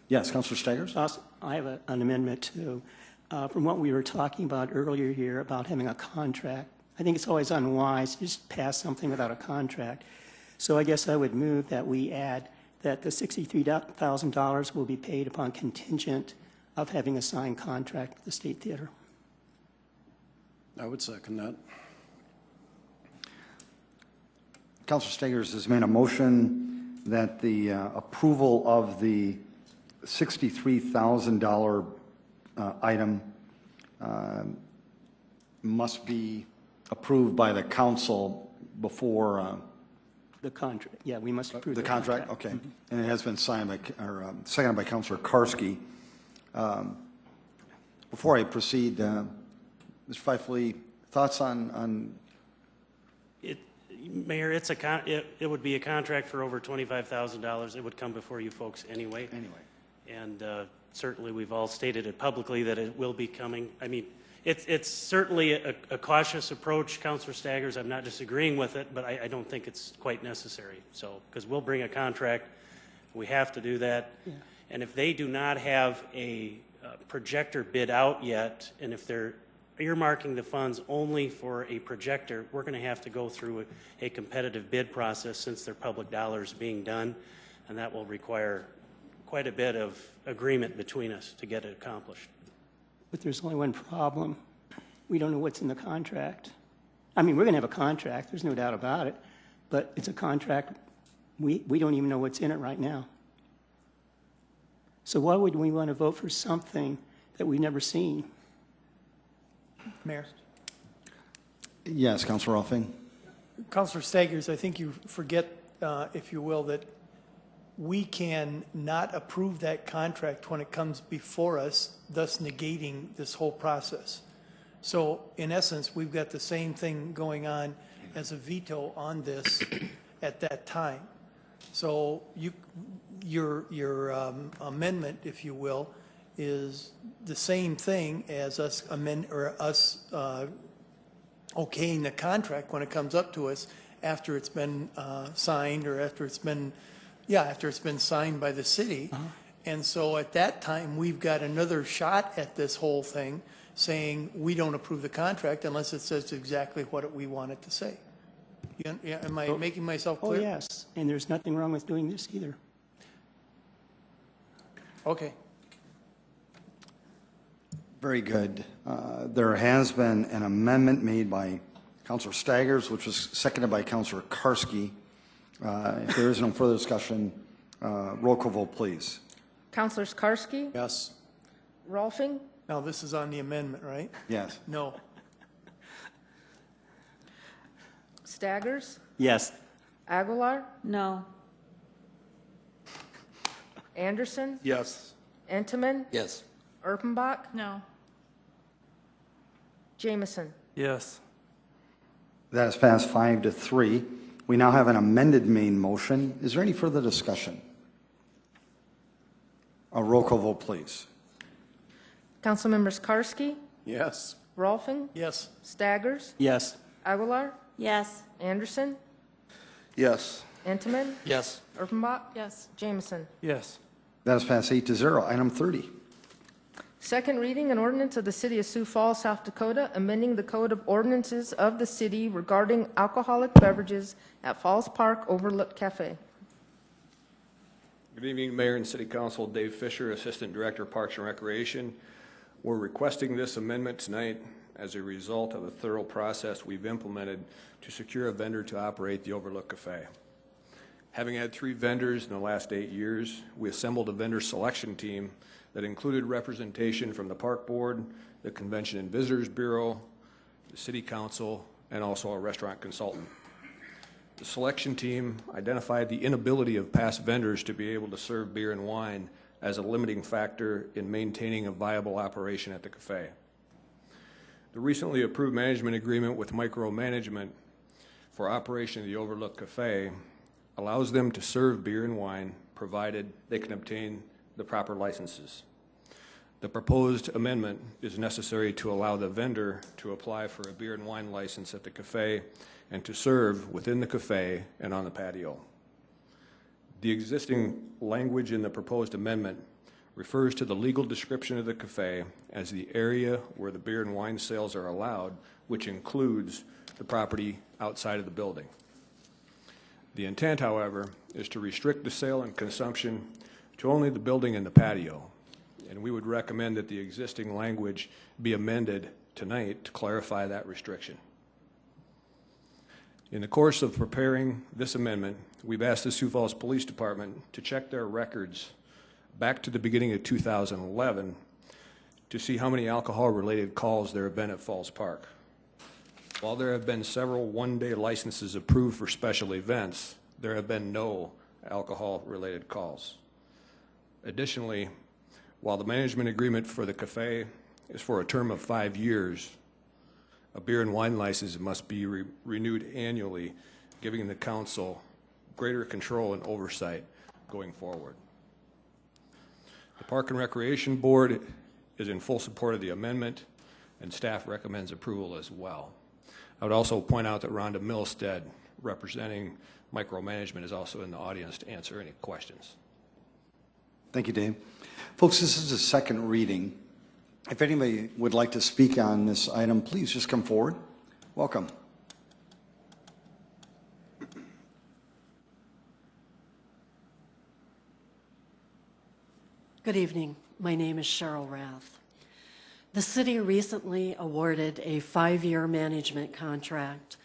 yes, Councilor Staggers? I have an amendment too. From what we were talking about earlier here about having a contract, I think it's always unwise to just pass something without a contract. So I guess I would move that we add that the $63,000 will be paid upon contingent of having a signed contract with the State Theater. I would second that. Councilor Staggers has made a motion that the approval of the $63,000 item must be approved by the council before The contract, yeah, we must approve the contract. Okay, and it has been signed by seconded by Councilor Karski. Before I proceed, Mr. Fifley, thoughts on Mayor, it would be a contract for over $25,000. It would come before you folks anyway. And certainly we've all stated it publicly that it will be coming. I mean, it's certainly a cautious approach, Councilor Staggers. I'm not disagreeing with it, but I don't think it's quite necessary. So, because we'll bring a contract, we have to do that. Yeah. And if they do not have a projector bid out yet, and if they're earmarking the funds only for a projector, we're going to have to go through a competitive bid process since they're public dollars being done, and that will require quite a bit of agreement between us to get it accomplished. But there's only one problem. We don't know what's in the contract. I mean, we're going to have a contract, there's no doubt about it, but it's a contract, we don't even know what's in it right now. So why would we want to vote for something that we've never seen? Mayor. Yes, Councilor Rolfing. Councilor Staggers, I think you forget, if you will, that we can not approve that contract when it comes before us, thus negating this whole process. So in essence, we've got the same thing going on as a veto on this at that time. So your amendment, if you will, is the same thing as us okaying the contract when it comes up to us after it's been signed, or after it's been signed by the city. And so at that time, we've got another shot at this whole thing, saying we don't approve the contract unless it says exactly what we want it to say. Am I making myself clear? Oh, yes, and there's nothing wrong with doing this either. Okay. Very good. There has been an amendment made by Councilor Staggers, which was seconded by Councilor Karski. If there is no further discussion, roll call vote, please. Councilors Karski? Yes. Rolfing? Now, this is on the amendment, right? Yes. No. Staggers? Yes. Aguilar? No. Anderson? Yes. Entenmann? Yes. Erpenbach? No. Jameson? Yes. That has passed 5-3. We now have an amended main motion. Is there any further discussion? A roll call vote, please. Councilmembers Karski? Yes. Rolfing? Yes. Staggers? Yes. Aguilar? Yes. Anderson? Yes. Entenmann? Yes. Erpenbach? Yes. Jameson? Yes. That has passed 8-0. Item 30. Second reading, an ordinance of the City of Sioux Falls, South Dakota, amending the Code of Ordinances of the city regarding alcoholic beverages at Falls Park Overlook Cafe. Good evening, Mayor and City Council. Dave Fisher, Assistant Director, Parks and Recreation. We're requesting this amendment tonight as a result of a thorough process we've implemented to secure a vendor to operate the Overlook Cafe. Having had 3 vendors in the last 8 years, we assembled a vendor selection team that included representation from the Park Board, the Convention and Visitors Bureau, the City Council, and also a restaurant consultant. The selection team identified the inability of past vendors to be able to serve beer and wine as a limiting factor in maintaining a viable operation at the cafe. The recently approved management agreement with Micromanagement for operation of the Overlook Cafe allows them to serve beer and wine provided they can obtain the proper licenses. The proposed amendment is necessary to allow the vendor to apply for a beer and wine license at the cafe and to serve within the cafe and on the patio. The existing language in the proposed amendment refers to the legal description of the cafe as the area where the beer and wine sales are allowed, which includes the property outside of the building. The intent, however, is to restrict the sale and consumption to only the building and the patio, and we would recommend that the existing language be amended tonight to clarify that restriction. In the course of preparing this amendment, we've asked the Sioux Falls Police Department to check their records back to the beginning of 2011 to see how many alcohol-related calls there have been at Falls Park. While there have been several one-day licenses approved for special events, there have been no alcohol-related calls. Additionally, while the management agreement for the cafe is for a term of 5 years, a beer and wine license must be renewed annually, giving the council greater control and oversight going forward. The Park and Recreation Board is in full support of the amendment, and staff recommends approval as well. I would also point out that Rhonda Milstead, representing Micromanagement, is also in the audience to answer any questions. Thank you, Dave. Folks, this is a second reading. If anybody would like to speak on this item, please just come forward. Welcome. Good evening. My name is Cheryl Rath. The city recently awarded a 5-year management contract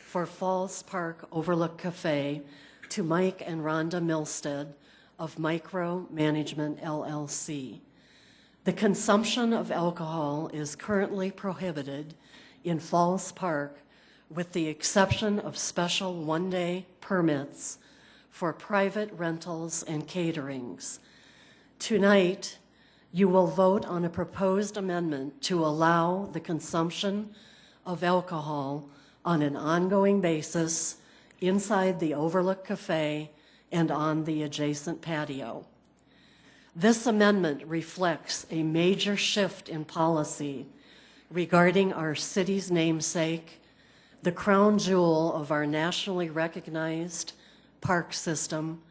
for Falls Park Overlook Cafe to Mike and Rhonda Milstead of Micromanagement LLC. The consumption of alcohol is currently prohibited in Falls Park with the exception of special one-day permits for private rentals and caterings. Tonight, you will vote on a proposed amendment to allow the consumption of alcohol on an ongoing basis inside the Overlook Cafe and on the adjacent patio. This amendment reflects a major shift in policy regarding our city's namesake, the crown jewel of our nationally recognized park system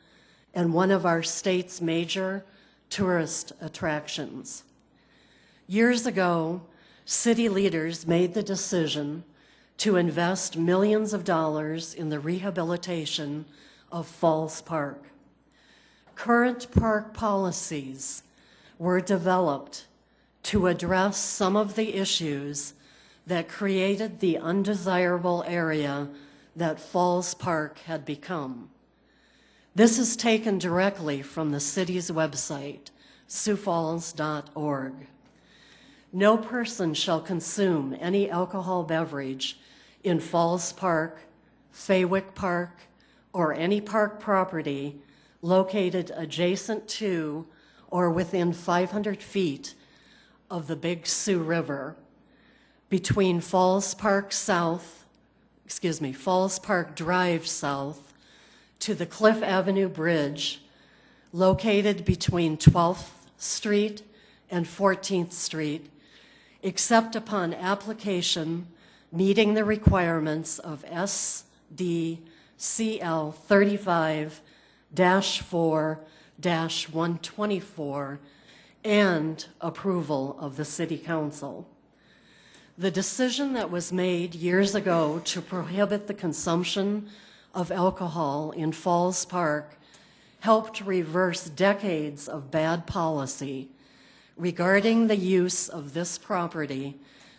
and one of our state's major tourist attractions. Years ago, city leaders made the decision to invest millions of dollars in the rehabilitation of Falls Park. Current park policies were developed to address some of the issues that created the undesirable area that Falls Park had become. This is taken directly from the city's website, siouxfalls.org. No person shall consume any alcohol beverage in Falls Park, Faywick Park, or any park property located adjacent to or within 500 feet of the Big Sioux River, between Falls Park Drive South to the Cliff Avenue Bridge, located between 12th Street and 14th Street, except upon application meeting the requirements of SDCL 35-4-124 and approval of the City Council. The decision that was made years ago to prohibit the consumption of alcohol in Falls Park helped reverse decades of bad policy regarding the use of this property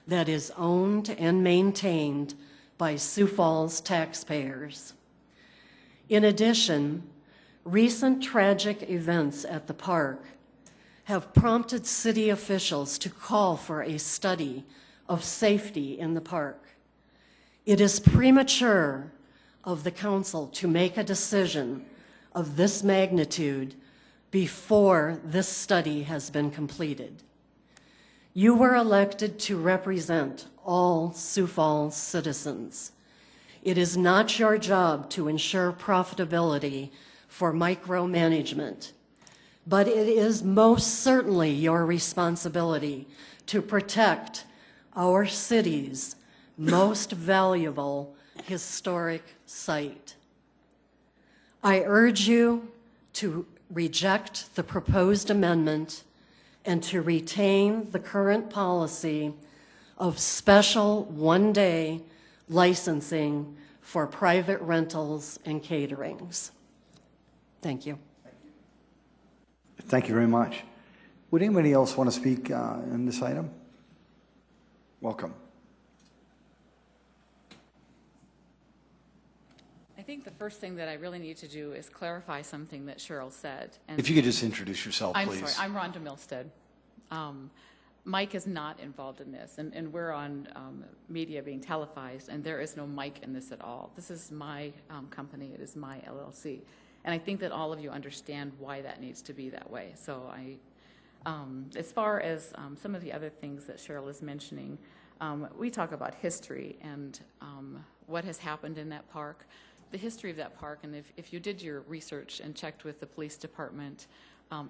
that is owned and maintained by Sioux Falls taxpayers. In addition, recent tragic events at the park have prompted city officials to call for a study of safety in the park. It is premature of the council to make a decision of this magnitude before this study has been completed. You were elected to represent all Sioux Falls citizens. It is not your job to ensure profitability for micromanagement, but it is most certainly your responsibility to protect our city's most valuable historic site. I urge you to reject the proposed amendment and to retain the current policy of special one-day licensing for private rentals and caterings. Thank you. Thank you very much. Would anybody else want to speak on this item? Welcome. I think the first thing that I really need to do is clarify something that Cheryl said. And If you could just introduce yourself, I'm please. sorry, I'm Rhonda Milstead. Mike is not involved in this, and we're on media being televised, and there is no Mike in this at all. This is my company. It is my LLC. And I think that all of you understand why that needs to be that way. So as far as some of the other things that Cheryl is mentioning, we talk about history and what has happened in that park. The history of that park, and if you did your research and checked with the police department,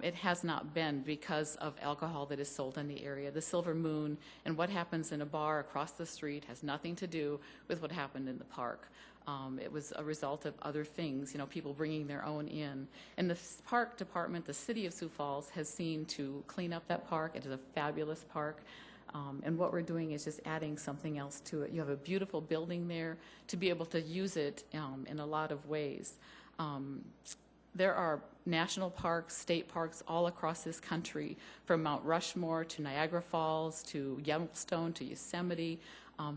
it has not been because of alcohol that is sold in the area. The Silver Moon and what happens in a bar across the street has nothing to do with what happened in the park. It was a result of other things, people bringing their own in. And the park department, the City of Sioux Falls, has seen to clean up that park. It is a fabulous park. And what we're doing is just adding something else to it. You have a beautiful building there to be able to use it in a lot of ways. There are national parks, state parks all across this country, from Mount Rushmore to Niagara Falls to Yellowstone to Yosemite,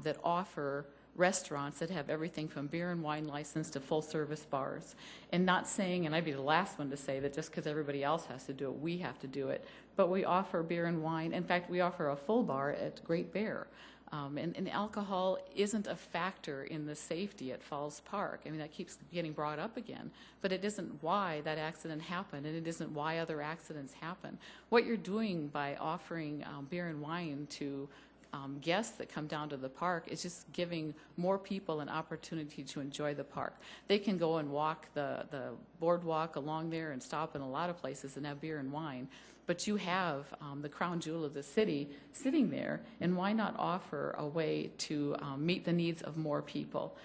that offer restaurants that have everything from beer and wine license to full-service bars. And not saying, and I'd be the last one to say that just because everybody else has to do it, we have to do it. But we offer beer and wine. In fact, we offer a full bar at Great Bear. And alcohol isn't a factor in the safety at Falls Park. I mean, that keeps getting brought up again. But it isn't why that accident happened, and it isn't why other accidents happen. What you're doing by offering beer and wine to guests that come down to the park. It's just giving more people an opportunity to enjoy the park. They can go and walk the boardwalk along there and stop in a lot of places and have beer and wine. But you have the crown jewel of the city sitting there, and why not offer a way to meet the needs of more people?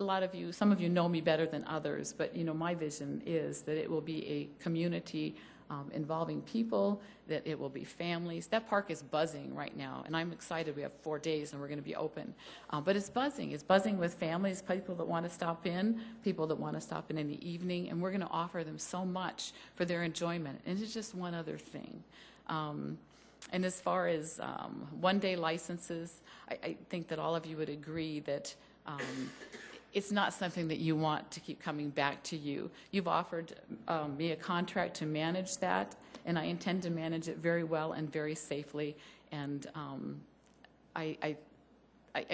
A lot of you, some of you know me better than others, but my vision is that it will be a community involving people, that it will be families. That park is buzzing right now, and I'm excited. We have 4 days and we're going to be open. But it's buzzing. It's buzzing with families, people that want to stop in, people that want to stop in the evening, and we're going to offer them so much for their enjoyment. And it's just one other thing. And as far as one-day licenses, I think that all of you would agree that it's not something that you want to keep coming back to you. You've offered me a contract to manage that, and I intend to manage it very well and very safely. And I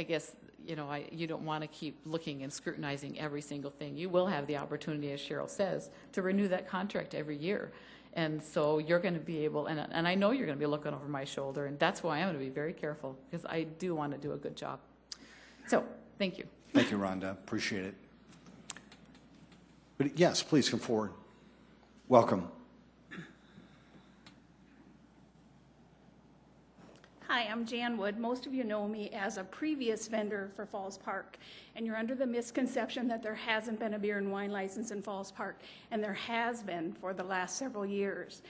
guess, you don't want to keep looking and scrutinizing every single thing. You will have the opportunity, as Cheryl says, to renew that contract every year. And so you're going to be able, and I know you're going to be looking over my shoulder, and that's why I'm going to be very careful, because I do want to do a good job. So, thank you. Thank you, Rhonda. Appreciate it. But yes, please come forward. Welcome. Hi, I'm Jan Wood. Most of you know me as a previous vendor for Falls Park, and you're under the misconception that there hasn't been a beer and wine license in Falls Park, and there has been for the last several years.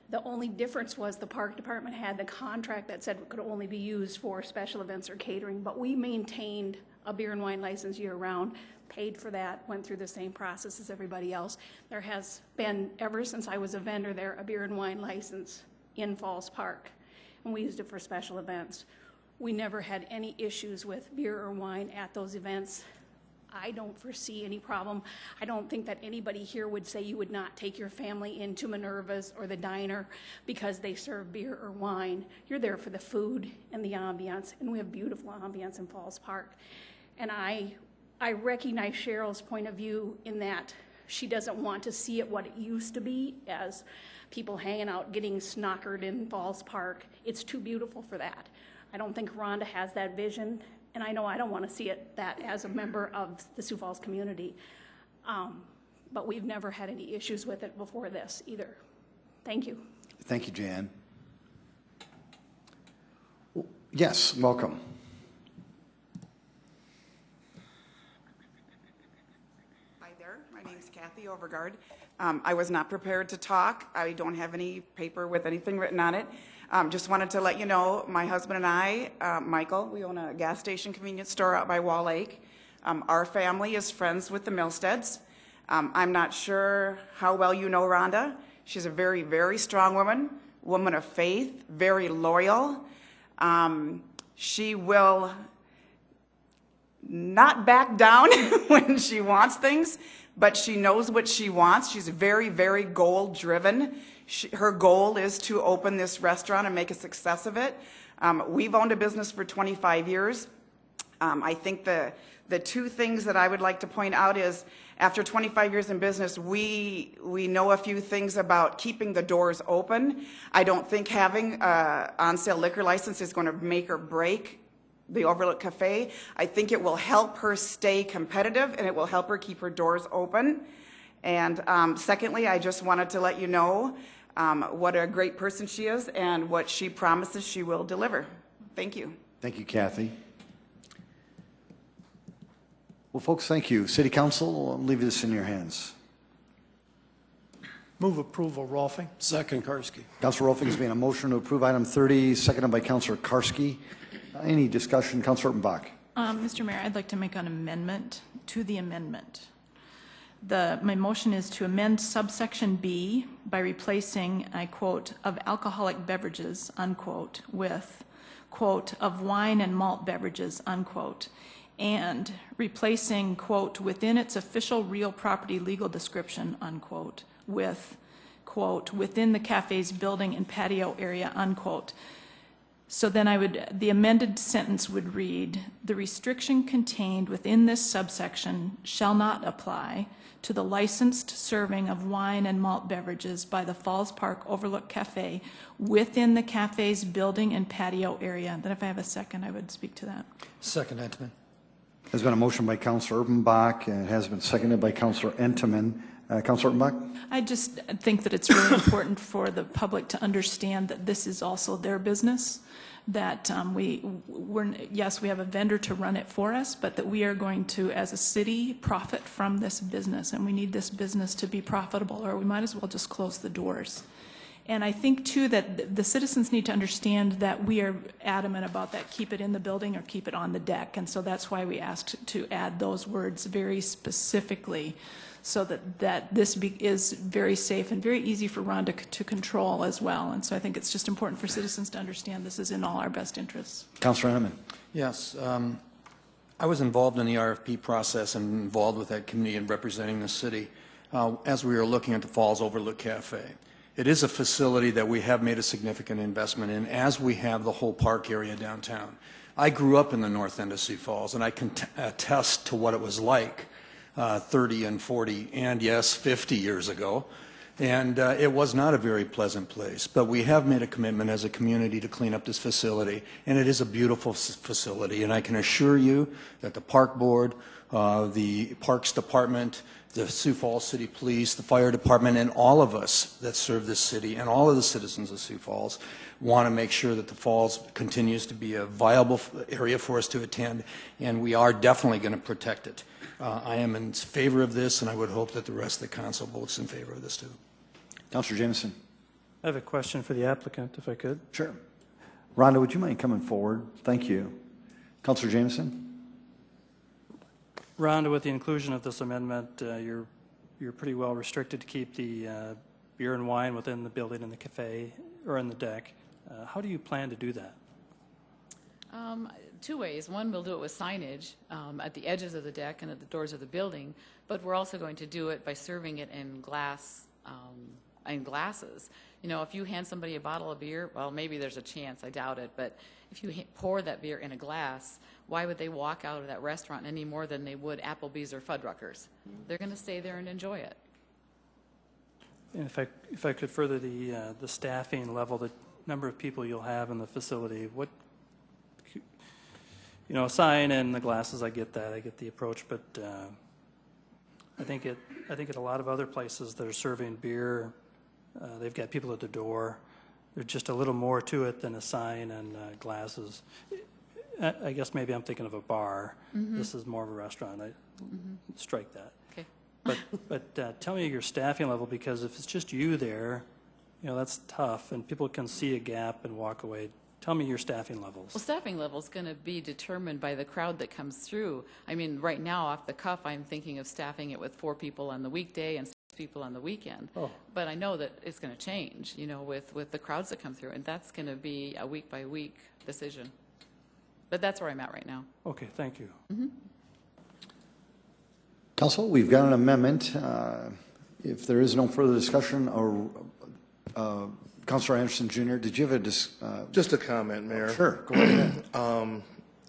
The only difference was the park department had the contract that said it could only be used for special events or catering, but we maintained a beer and wine license year-round, paid for that, went through the same process as everybody else. There has been, ever since I was a vendor there, a beer and wine license in Falls Park, and we used it for special events. We never had any issues with beer or wine at those events. I don't foresee any problem. I don't think that anybody here would say you would not take your family into Minerva's or the diner because they serve beer or wine. You're there for the food and the ambiance, and we have beautiful ambiance in Falls Park. And I recognize Cheryl's point of view in that she doesn't want to see it what it used to be as people hanging out getting snockered in Falls Park. It's too beautiful for that. I don't think Rhonda has that vision, and I know I don't want to see it that as a member of the Sioux Falls community. But we've never had any issues with it before this either. Thank you. Thank you, Jan. Yes, welcome. Hi there, my name is Kathy Overgard. I was not prepared to talk. I don't have any paper with anything written on it. Just wanted to let you know, my husband and I, Michael, we own a gas station convenience store out by Wall Lake. Our family is friends with the Milsteads. I'm not sure how well you know Rhonda. She's a very, very strong woman of faith, very loyal. She will not back down when she wants things, but she knows what she wants. She's very, very goal-driven. Her goal is to open this restaurant and make a success of it. We've owned a business for 25 years. I think the two things that I would like to point out is, after 25 years in business, we know a few things about keeping the doors open. I don't think having an on-sale liquor license is going to make or break the Overlook Cafe. I think it will help her stay competitive, and it will help her keep her doors open. And secondly, I just wanted to let you know what a great person she is and what she promises she will deliver. Thank you. Thank you, Kathy. Well, folks, thank you. City Council, I'll leave this in your hands. Move approval, Rolfing. Second, Karski. Councilor Rolfing has made a motion to approve item 30, seconded by Councilor Karski. Any discussion? Councilor Urbanbach. Mr. Mayor, I'd like to make an amendment to the amendment. My motion is to amend subsection B by replacing, I quote, of alcoholic beverages, unquote, with, quote, of wine and malt beverages, unquote, and replacing, quote, within its official real property legal description, unquote, with, quote, within the cafe's building and patio area, unquote. So then the amended sentence would read, the restriction contained within this subsection shall not apply to the licensed serving of wine and malt beverages by the Falls Park Overlook Cafe within the cafe's building and patio area. Then if I have a second, I would speak to that. Second, Entenmann. There's been a motion by Councilor Urbanbach, and it has been seconded by Councilor Entenmann. Councilor Urbanbach? I just think that it's really important for the public to understand that this is also their business, that yes, we have a vendor to run it for us, but that we are going to, as a city, profit from this business, and we need this business to be profitable, or we might as well just close the doors. And I think, too, that the citizens need to understand that we are adamant about that, keep it in the building or keep it on the deck, and so that's why we asked to add those words very specifically, so that this is very safe and very easy for Ron to control as well. And so I think it's just important for citizens to understand this is in all our best interests. Councilor Entenmann. Yes. I was involved in the RFP process and involved with that committee in representing the city as we were looking at the Falls Overlook Cafe. It is a facility that we have made a significant investment in, as we have the whole park area downtown. I grew up in the north end of Sioux Falls, and I can attest to what it was like 30 and 40 and, yes, 50 years ago. And it was not a very pleasant place. But we have made a commitment as a community to clean up this facility, and it is a beautiful facility. And I can assure you that the Park Board, the Parks Department, the Sioux Falls City Police, the Fire Department, and all of us that serve this city, and all of the citizens of Sioux Falls, want to make sure that the Falls continues to be a viable area for us to attend, and we are definitely going to protect it. I am in favor of this, and I would hope that the rest of the council votes in favor of this too. Councilor Jameson. I have a question for the applicant, if I could. Sure. Rhonda, would you mind coming forward? Thank you. Councilor Jameson. Rhonda, with the inclusion of this amendment, you're pretty well restricted to keep the beer and wine within the building and the cafe or in the deck. How do you plan to do that? Two ways. One, we'll do it with signage at the edges of the deck and at the doors of the building, but we're also going to do it by serving it in glasses. You know, if you hand somebody a bottle of beer, well, maybe there's a chance, I doubt it, but if you pour that beer in a glass, why would they walk out of that restaurant any more than they would Applebee's or Fuddruckers? They're going to stay there and enjoy it. And if I could further the staffing level, the number of people you'll have in the facility, what, you know, a sign and the glasses, I get that, I get the approach, but I think at a lot of other places that are serving beer, they've got people at the door. There's just a little more to it than a sign and glasses. I guess maybe I'm thinking of a bar. Mm-hmm. This is more of a restaurant. Strike that. Okay. But tell me your staffing level, because if it's just you there, you know, that's tough, and people can see a gap and walk away. Tell me your staffing levels. Well, staffing level is going to be determined by the crowd that comes through. I mean, right now, off the cuff, I'm thinking of staffing it with 4 people on the weekday and 6 people on the weekend. Oh. But I know that it's going to change, you know, with the crowds that come through, and that's going to be a week-by-week decision. But that's where I'm at right now. Okay, thank you. Mm-hmm. Council, we've got an amendment. If there is no further discussion, or Councilor Anderson Jr., did you have a just a comment, Mayor? Sure, go ahead.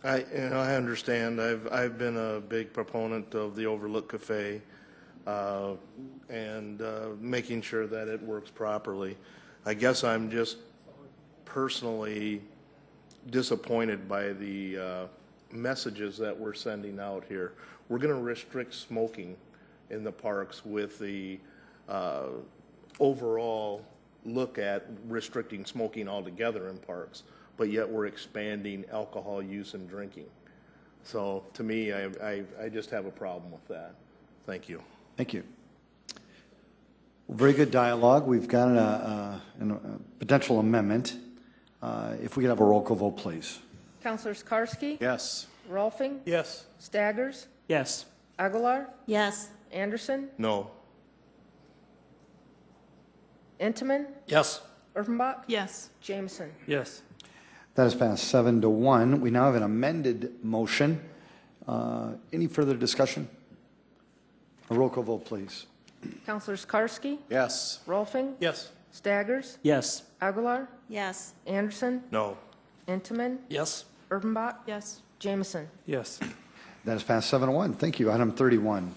I understand. I've been a big proponent of the Overlook Cafe and making sure that it works properly. I guess I'm just personally disappointed by the messages that we're sending out here. We're going to restrict smoking in the parks with the overall look at restricting smoking altogether in parks, but yet we're expanding alcohol use and drinking. So to me, I just have a problem with that. Thank you. Thank you. Well, very good dialogue. We've got a potential amendment. If we could have a roll call vote, please. Councilors Karski? Yes. Rolfing? Yes. Staggers? Yes. Aguilar? Yes. Anderson? No. Entenmann? Yes. Urbanbach? Yes. Jameson? Yes. That has passed 7-1. We now have an amended motion. Any further discussion? A roll call vote, please. Councilors Karski? Yes. Rolfing? Yes. Staggers? Yes. Aguilar? Yes. Anderson? No. Intiman, Yes. Urbanbach, Yes. Jameson. Yes. That is passed 7-1. Thank you. Item 31.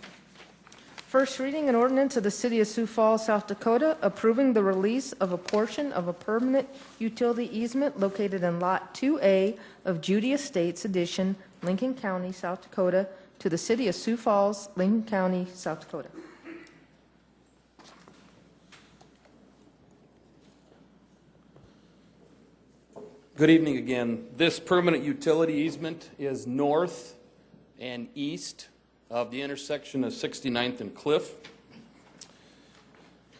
First reading an ordinance of the City of Sioux Falls, South Dakota, approving the release of a portion of a permanent utility easement located in Lot 2A of Judy Estates Edition, Lincoln County, South Dakota, to the City of Sioux Falls, Lincoln County, South Dakota. Good evening again. This permanent utility easement is north and east of the intersection of 69th and Cliff.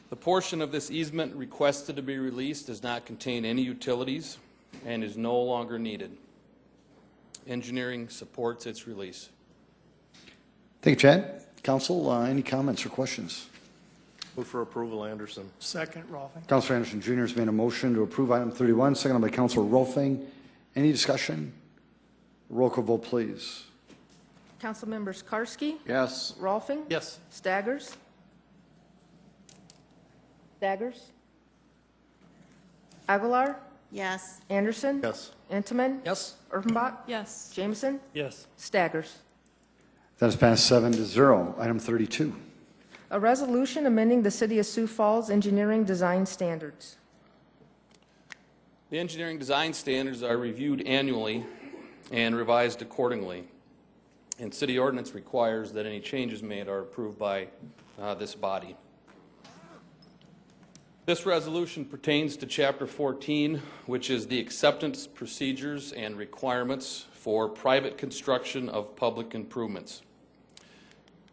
The portion of this easement requested to be released does not contain any utilities and is no longer needed. Engineering supports its release. Thank you, Chad. Council, any comments or questions? Move for approval, Anderson. Second, Rolfing. Councilor Anderson Jr. has made a motion to approve item 31, seconded by Councilor Rolfing. Any discussion? Roll call vote, please. Council members Karski, Yes. Rolfing, Yes. Staggers, Aguilar, Yes. Anderson, Yes. Intiman, Yes. Urbanbach, Yes. Jameson, Yes. Staggers. That is passed 7-0. Item 32. A resolution amending the City of Sioux Falls engineering design standards. The engineering design standards are reviewed annually and revised accordingly. And city ordinance requires that any changes made are approved by this body. This resolution pertains to Chapter 14, which is the acceptance procedures and requirements for private construction of public improvements.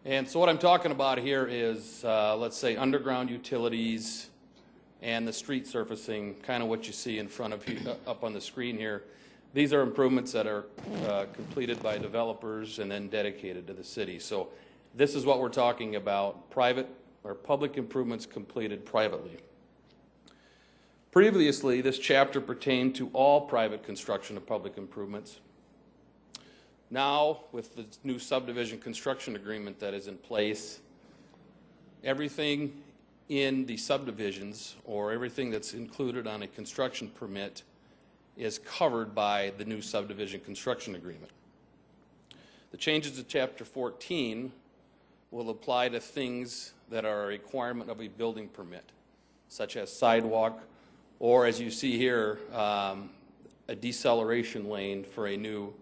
And so what I'm talking about here is, let's say, underground utilities and the street surfacing, kind of what you see in front of you up on the screen here. These are improvements that are completed by developers and then dedicated to the city. So this is what we're talking about, private or public improvements completed privately. Previously, this chapter pertained to all private construction of public improvements. Now, with the new subdivision construction agreement that is in place, everything in the subdivisions or everything that's included on a construction permit is covered by the new subdivision construction agreement. The changes to Chapter 14 will apply to things that are a requirement of a building permit, such as sidewalk, or as you see here, a deceleration lane for a new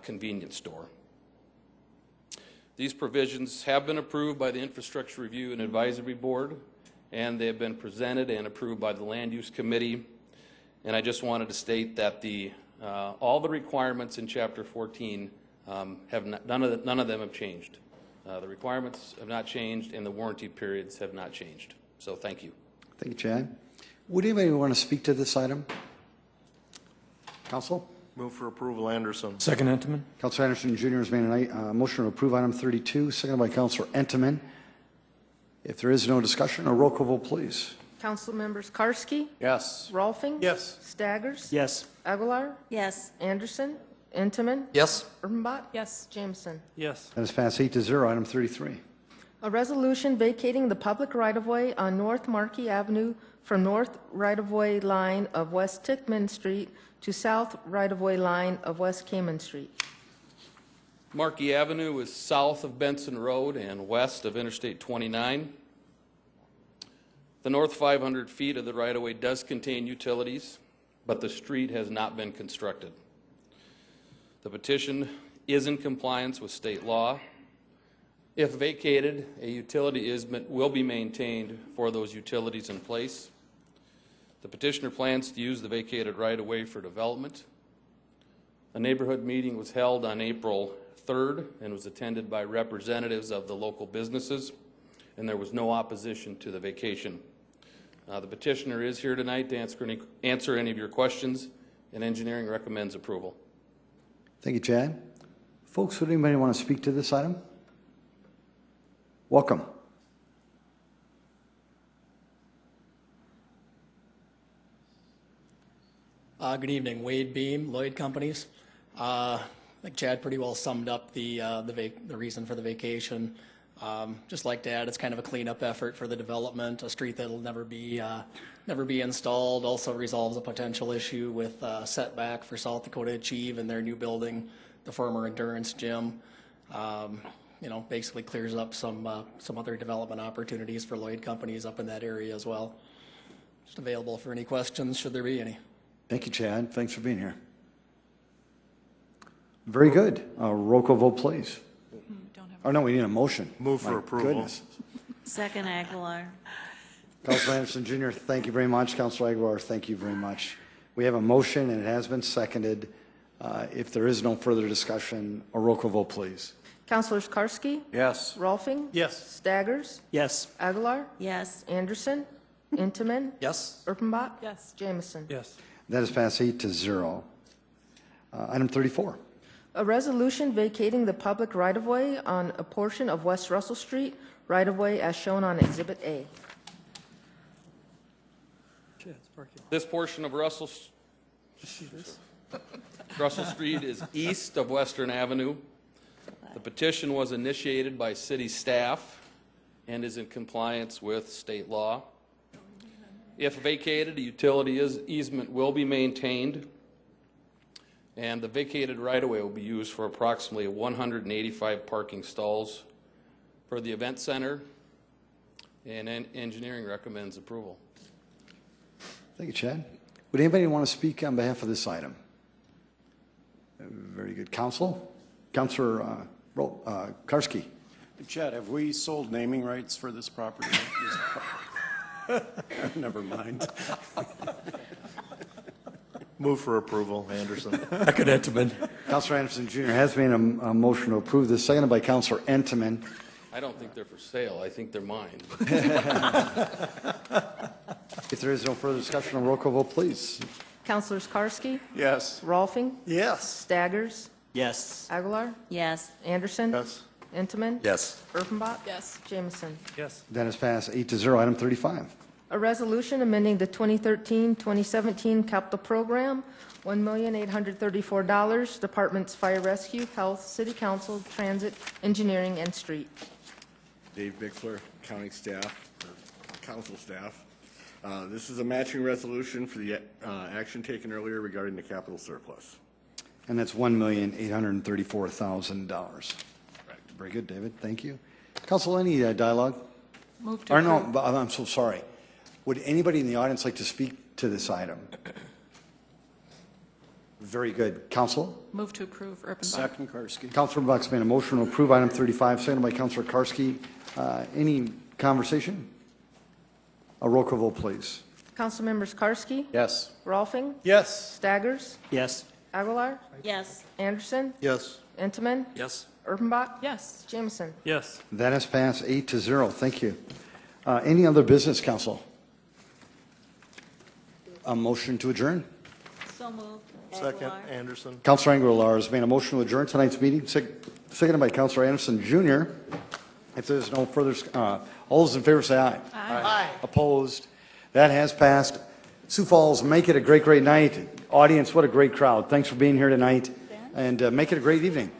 convenience store. These provisions have been approved by the Infrastructure Review and Advisory Board, and they have been presented and approved by the Land Use Committee. And I just wanted to state that all the requirements in Chapter 14 none of them have changed. The requirements have not changed, and the warranty periods have not changed. So thank you. Thank you, Chad. Would anybody want to speak to this item? Council? Move for approval, Anderson. Second, Intiman. Councilor Anderson Jr. has made a motion to approve item 32, seconded by Councilor Intiman. If there is no discussion, a roll call vote, please. Council members Karski, Yes. Rolfing, Yes. Staggers, Yes. Aguilar, Yes. Anderson, Intiman, Yes. Urbanbach, Yes. Jameson. Yes. That is passed 8-0. Item 33. A resolution vacating the public right-of-way on North Markey Avenue from north right-of-way line of West Tickman Street to south right-of-way line of West Cayman Street. Markey Avenue is south of Benson Road and west of Interstate 29. The north 500 feet of the right-of-way does contain utilities, but the street has not been constructed. The petition is in compliance with state law. If vacated, a utility easement will be maintained for those utilities in place. The petitioner plans to use the vacated right-of-way for development. A neighborhood meeting was held on April 3rd and was attended by representatives of the local businesses, and there was no opposition to the vacation. The petitioner is here tonight to answer any of your questions, and engineering recommends approval. Thank you, Chad. Folks, would anybody want to speak to this item? Welcome. Good evening, Wade Beam, Lloyd Companies. I think Chad pretty well summed up the reason for the vacation. Just like to add, it's kind of a cleanup effort for the development, a street that'll never be installed. Also resolves a potential issue with setback for South Dakota Achieve and their new building, the former Endurance Gym. Basically clears up some other development opportunities for Lloyd companies up in that area as well. Just available for any questions, should there be any. Thank you, Chad. Thanks for being here. Very good. Roll call vote, please. Oh, no, we need a motion. Move for approval. Goodness. Second Aguilar. Councilor Anderson Jr., thank you very much. Councilor Aguilar, thank you very much. We have a motion, and it has been seconded. If there is no further discussion, a roll call vote, please. Councilors Karski? Yes. Rolfing? Yes. Staggers? Yes. Aguilar? Yes. Anderson? Intamin? Yes. Erpenbach? Yes. Jamison? Yes. That is passed 8-0. Item 34. A resolution vacating the public right-of-way on a portion of West Russell Street, right-of-way as shown on Exhibit A. This portion of Russell Street is east of Western Avenue. The petition was initiated by city staff and is in compliance with state law. If vacated, a utility easement will be maintained, and the vacated right-of-way will be used for approximately 185 parking stalls for the event center, and engineering recommends approval. Thank you, Chad. Would anybody want to speak on behalf of this item? Very good. Councilor Karski. Chad, have we sold naming rights for this property? Never mind. Move for approval, Anderson. Second Intamin. Councilor Anderson Jr. has made a motion to approve this, seconded by Councilor Intamin. I don't think they're for sale. I think they're mine. If there is no further discussion, a roll call vote, please. Councilors Karski? Yes. Rolfing? Yes. Staggers? Yes. Aguilar? Yes. Anderson? Yes. Intamin? Yes. Erpenbach? Yes. Jamison? Yes. That is passed 8-0. Item 35. A resolution amending the 2013-2017 capital program, $1,834, Departments Fire Rescue, Health, City Council, Transit, Engineering, and Street. Dave Bixler, county staff, or council staff. This is a matching resolution for the action taken earlier regarding the capital surplus. And that's $1,834,000. Correct. Very good, David. Thank you. Council, any dialogue? Move to Or no, approve. I'm so sorry. Would anybody in the audience like to speak to this item? Very good. Council? Move to approve, Erpenbach. Second Karski. Councilor Buck's made a motion to approve item 35, seconded by Councilor Karski. Any conversation? A roll call vote, please. Councilmembers Karski? Yes. Rolfing? Yes. Staggers? Yes. Aguilar? Yes. Anderson? Yes. Intamin? Yes. Erpenbach? Yes. Jamison? Yes. That has passed 8-0. Thank you. Any other business, Council? A motion to adjourn. So moved. Second, Aguilar. Anderson. Councilor Aguilar has made a motion to adjourn tonight's meeting, seconded by Councilor Anderson Jr. If there's no further, all those in favor say aye. Aye. Opposed? That has passed. Sioux Falls, make it a great, great night. Audience, what a great crowd. Thanks for being here tonight, and make it a great evening.